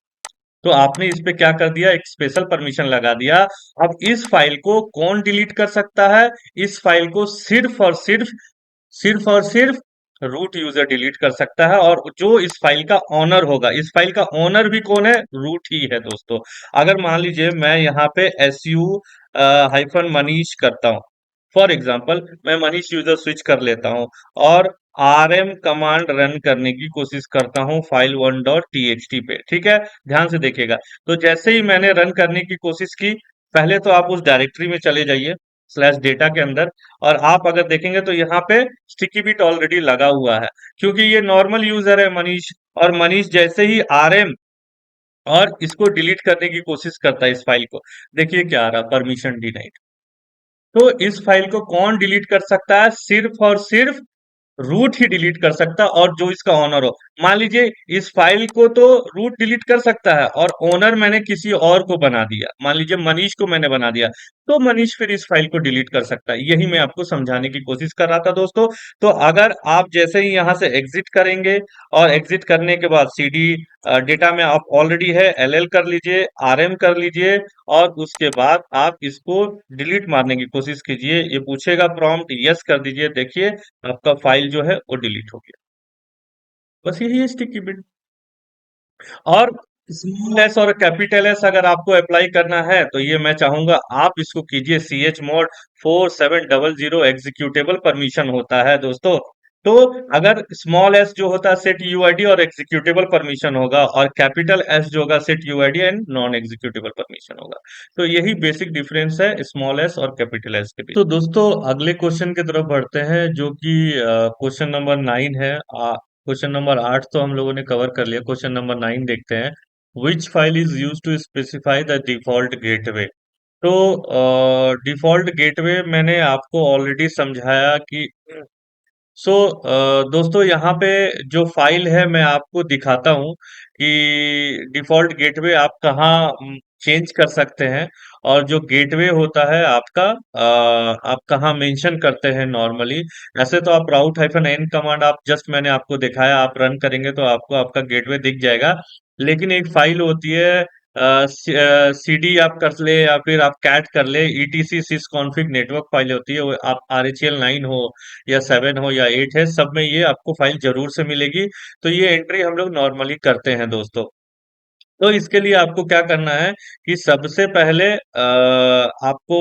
तो आपने इस पे क्या कर दिया, एक स्पेशल परमिशन लगा दिया। अब इस फाइल को कौन डिलीट कर सकता है, इस फाइल को सिर्फ और सिर्फ रूट यूजर डिलीट कर सकता है, और जो इस फाइल का ऑनर होगा, इस फाइल का ऑनर भी कौन है, रूट ही है दोस्तों। अगर मान लीजिए मैं यहाँ पे एस यू हाइफन मनीष करता हूँ, फॉर एग्जाम्पल मैं मनीष यूजर स्विच कर लेता हूँ और rm कमांड रन करने की कोशिश करता हूँ फाइल 1.txt पे, ठीक है, ध्यान से देखिएगा। तो जैसे ही मैंने रन करने की कोशिश की, पहले तो आप उस डायरेक्टरी में चले जाइए स्लैश डेटा के अंदर, और आप अगर देखेंगे तो यहाँ पे स्टिकी बिट ऑलरेडी लगा हुआ है, क्योंकि ये नॉर्मल यूजर है मनीष। और मनीष जैसे ही आरएम और इसको डिलीट करने की कोशिश करता है इस फाइल को, देखिए क्या आ रहा, परमिशन डिनाइड। तो इस फाइल को कौन डिलीट कर सकता है, सिर्फ और सिर्फ रूट ही डिलीट कर सकता है और जो इसका ऑनर हो। मान लीजिए इस फाइल को तो रूट डिलीट कर सकता है और ओनर मैंने किसी और को बना दिया, मान लीजिए मनीष को मैंने बना दिया, तो मनीष फिर इस फाइल को डिलीट कर सकता है। यही मैं आपको समझाने की कोशिश कर रहा था दोस्तों। तो अगर आप जैसे ही यहाँ से एग्जिट करेंगे और एग्जिट करने के बाद सीडी डेटा में आप ऑलरेडी है, एलएल कर लीजिए, आरएम कर लीजिए, और उसके बाद आप इसको डिलीट मारने की कोशिश कीजिए। ये पूछेगा प्रॉम्प्ट, यस कर दीजिए, देखिए आपका फाइल जो है वो डिलीट हो गया। बस यही है स्टिकी बिट। और स्मॉल एस और कैपिटल एस अगर आपको अप्लाई करना है तो ये मैं चाहूंगा आप इसको कीजिए। C H mod 4700 executable permission होता है दोस्तों। तो अगर स्मॉल एस जो होता है सेट यूआईडी और एग्जीक्यूटेबल परमिशन होगा, और कैपिटल एस जो होगा set UID and non executable permission होगा। तो यही बेसिक डिफरेंस है स्मॉल एस और कैपिटल एस के बीच। तो दोस्तों अगले क्वेश्चन की तरफ बढ़ते हैं, जो कि क्वेश्चन नंबर 9 है। क्वेश्चन नंबर 8 तो हम लोगों ने कवर कर लिया, क्वेश्चन नंबर 9 देखते हैं। Which file is use to specify the default gateway. तो डिफॉल्ट गेटवे मैंने आपको ऑलरेडी समझाया कि दोस्तों यहाँ पे जो फाइल है मैं आपको दिखाता हूँ कि डिफॉल्ट गेटवे आप कहाँ चेंज कर सकते हैं, और जो गेटवे होता है आपका आप कहाँ मेंशन करते हैं नॉर्मली। ऐसे तो आप राउट हाइफन एन कमांड आप जस्ट मैंने आपको दिखाया, आप रन करेंगे तो आपको आपका गेटवे दिख जाएगा। लेकिन एक फाइल होती है सीडी आप कर ले या फिर आप कैट कर ले, ईटीसी सिस कॉन्फिग नेटवर्क फाइल होती है, वो आप RHEL 9 हो या 7 हो या 8 है, सब में ये आपको फाइल जरूर से मिलेगी। तो ये एंट्री हम लोग नॉर्मली करते हैं दोस्तों। तो इसके लिए आपको क्या करना है कि सबसे पहले आपको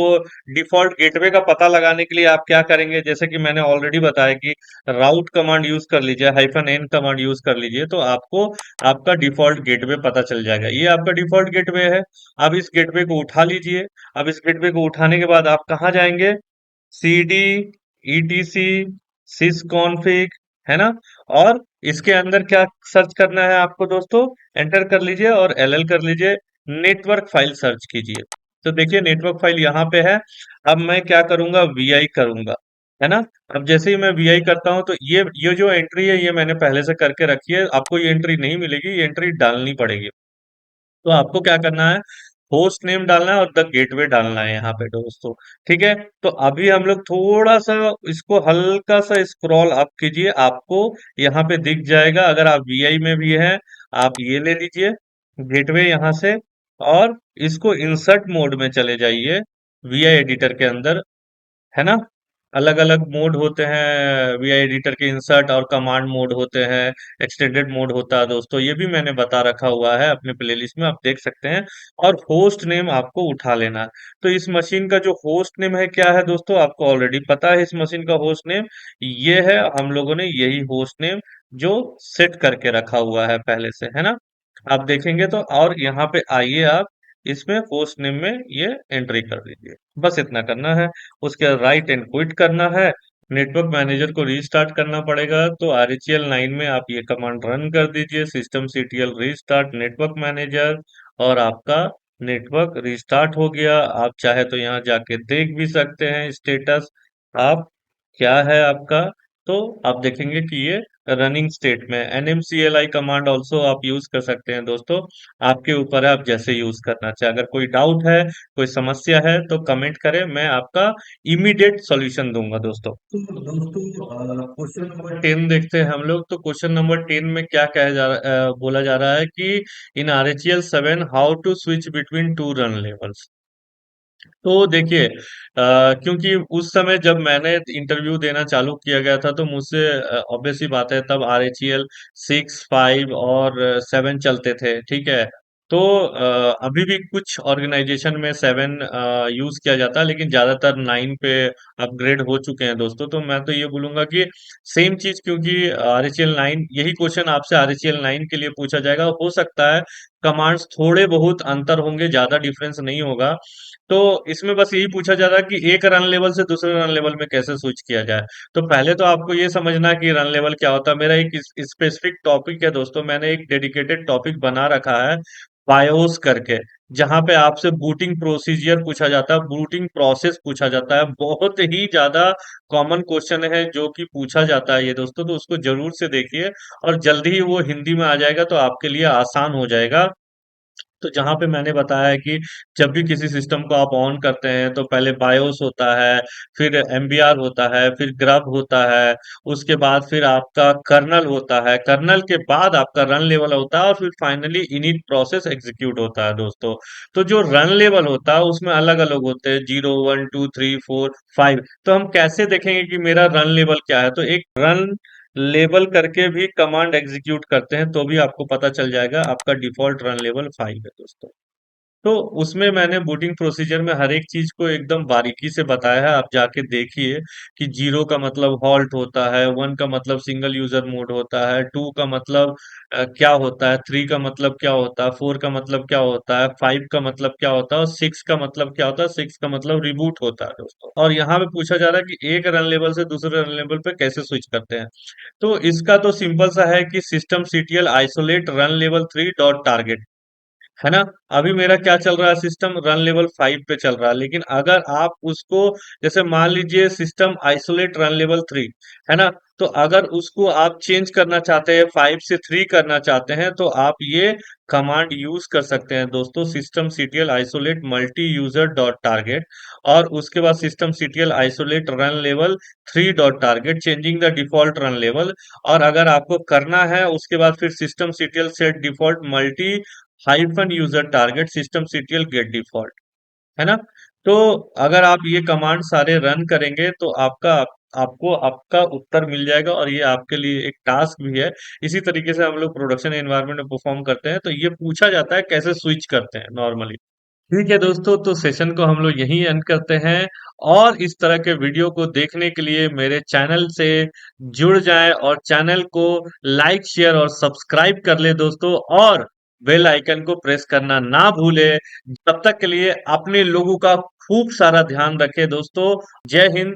डिफॉल्ट गेटवे का पता लगाने के लिए आप क्या करेंगे, जैसे कि मैंने ऑलरेडी बताया कि राउट कमांड यूज कर लीजिए, हाइफन एन कमांड यूज कर लीजिए, तो आपको आपका डिफॉल्ट गेटवे पता चल जाएगा। ये आपका डिफॉल्ट गेटवे है। अब इस गेटवे को उठा लीजिए। अब इस गेटवे को उठाने के बाद आप कहाँ जाएंगे, CD, ETC, sysconfig, है ना। और इसके अंदर क्या सर्च करना है आपको दोस्तों, एंटर कर लीजिए और LL कर लीजिए, नेटवर्क फाइल सर्च कीजिए। तो देखिए नेटवर्क फाइल यहाँ पे है। अब मैं क्या करूंगा, VI करूंगा, है ना। अब जैसे ही मैं VI करता हूं तो ये जो एंट्री है ये मैंने पहले से करके रखी है, आपको ये एंट्री नहीं मिलेगी, ये एंट्री डालनी पड़ेगी। तो आपको क्या करना है, होस्ट नेम डालना है और द गेटवे डालना है यहाँ पे दोस्तों। ठीक है। तो अभी हम लोग थोड़ा सा इसको हल्का सा स्क्रॉल अप कीजिए, आपको यहाँ पे दिख जाएगा। अगर आप VI में भी हैं, आप ये ले लीजिए गेटवे यहाँ से, और इसको इंसर्ट मोड में चले जाइए VI एडिटर के अंदर, है ना। अलग अलग मोड होते हैं VI एडिटर के, इंसर्ट और कमांड मोड होते हैं, एक्सटेंडेड मोड होता है दोस्तों, ये भी मैंने बता रखा हुआ है अपने प्लेलिस्ट में, आप देख सकते हैं। और होस्ट नेम आपको उठा लेना है। तो इस मशीन का जो होस्ट नेम है क्या है दोस्तों, आपको ऑलरेडी पता है इस मशीन का होस्ट नेम ये है। हम लोगों ने यही होस्ट नेम जो सेट करके रखा हुआ है पहले से, है ना। आप देखेंगे तो, और यहाँ पे आइए आप इसमें होस्ट नेम में ये एंट्री कर दीजिए, बस इतना करना है। उसके बाद राइट एंड क्विट करना है। नेटवर्क मैनेजर को रीस्टार्ट करना पड़ेगा, तो RHEL 9 में आप ये कमांड रन कर दीजिए, systemctl रीस्टार्ट नेटवर्क मैनेजर, और आपका नेटवर्क रीस्टार्ट हो गया। आप चाहे तो यहाँ जाके देख भी सकते हैं स्टेटस आप क्या है आपका। तो आप देखेंगे कि ये रनिंग स्टेट में। NMCLI कमांड ऑल्सो आप यूज कर सकते हैं दोस्तों, आपके ऊपर है आप जैसे यूज करना चाहे। अगर कोई डाउट है, कोई समस्या है तो कमेंट करें, मैं आपका इमीडिएट सॉल्यूशन दूंगा दोस्तों। तो दोस्तों क्वेश्चन नंबर 10 देखते हैं हम लोग। तो क्वेश्चन नंबर 10 में क्या कहा जा रहा बोला जा रहा है कि in RHEL 7 how to switch between two run levels. तो देखिए क्योंकि उस समय जब मैंने इंटरव्यू देना चालू किया गया था, तो मुझसे ऑब्वियस सी बात है, तब RHEL 6, 5 और 7 चलते थे, ठीक है। तो अभी भी कुछ ऑर्गेनाइजेशन में 7 यूज किया जाता है, लेकिन ज्यादातर 9 पे अपग्रेड हो चुके हैं दोस्तों। तो मैं तो ये बोलूंगा कि सेम चीज, क्योंकि RHEL 9 यही क्वेश्चन आपसे RHEL 9 के लिए पूछा जाएगा, हो सकता है कमांड्स थोड़े बहुत अंतर होंगे, ज्यादा डिफरेंस नहीं होगा। तो इसमें बस यही पूछा जा रहा है कि एक रन लेवल से दूसरे रन लेवल में कैसे स्विच किया जाए। तो पहले तो आपको ये समझना है कि रन लेवल क्या होता है। मेरा एक स्पेसिफिक टॉपिक है दोस्तों, मैंने एक डेडिकेटेड टॉपिक बना रखा है बायोस करके, जहां पे आपसे बूटिंग प्रोसीजर पूछा जाता है, बूटिंग प्रोसेस पूछा जाता है। बहुत ही ज्यादा कॉमन क्वेश्चन है जो कि पूछा जाता है ये दोस्तों, तो उसको जरूर से देखिए और जल्दी ही वो हिंदी में आ जाएगा तो आपके लिए आसान हो जाएगा। तो जहाँ पे मैंने बताया है कि जब भी किसी सिस्टम को आप ऑन करते हैं तो पहले बायोस होता है, फिर एमबीआर होता है, फिर ग्रब होता है, उसके बाद फिर आपका कर्नल होता है, कर्नल के बाद आपका रन लेवल होता है और फिर फाइनली इनिट प्रोसेस एग्जीक्यूट होता है दोस्तों। तो जो रन लेवल होता है उसमें अलग अलग होते हैं, 0 1 2 3 4 5। तो हम कैसे देखेंगे कि मेरा रन लेवल क्या है? तो एक रन लेबल करके भी कमांड एग्जीक्यूट करते हैं तो भी आपको पता चल जाएगा आपका डिफॉल्ट रन लेवल 5 है दोस्तों। तो उसमें मैंने बूटिंग प्रोसीजर में हर एक चीज को एकदम बारीकी से बताया है, आप जाके देखिए कि 0 का मतलब हॉल्ट होता है, 1 का मतलब सिंगल यूजर मोड होता है, 2 का मतलब क्या होता है, 3 का मतलब क्या होता है, 4 का मतलब क्या होता है, 5 का मतलब क्या होता है और 6 का मतलब क्या होता है। 6 का मतलब रिबूट होता है दोस्तों। और यहाँ पे पूछा जा रहा है कि एक रन लेवल से दूसरे रन लेवल पे कैसे स्विच करते हैं। तो इसका तो सिंपल सा है कि system CTL isolate run level 3 dot target, है ना? अभी मेरा क्या चल रहा है, सिस्टम रन लेवल 5 पे चल रहा है, लेकिन अगर आप उसको, जैसे मान लीजिए सिस्टम आइसोलेट रन लेवल 3, है ना? तो अगर उसको आप चेंज करना चाहते हैं, 5 से 3 करना चाहते हैं, तो आप ये कमांड यूज कर सकते हैं दोस्तों, systemctl isolate multi user dot target. और उसके बाद systemctl isolate run level 3 dot target changing the default run level. और अगर आपको करना है उसके बाद फिर systemctl set default multi hyphen user target systemctl get default, है ना? तो अगर आप ये कमांड सारे रन करेंगे तो आपको आपका उत्तर मिल जाएगा और ये आपके लिए एक टास्क भी है। इसी तरीके से हम लोग प्रोडक्शन एनवायरनमेंट में परफॉर्म करते हैं, तो ये पूछा जाता है कैसे स्विच करते हैं नॉर्मली। ठीक है दोस्तों, तो सेशन को हम लोग यहीं एंड करते हैं। और इस तरह के वीडियो को देखने के लिए मेरे चैनल से जुड़ जाएं और चैनल को लाइक शेयर और सब्सक्राइब कर ले दोस्तों, और बेल आइकन को प्रेस करना ना भूले। तब तक के लिए अपने लोगों का खूब सारा ध्यान रखें दोस्तों। जय हिंद।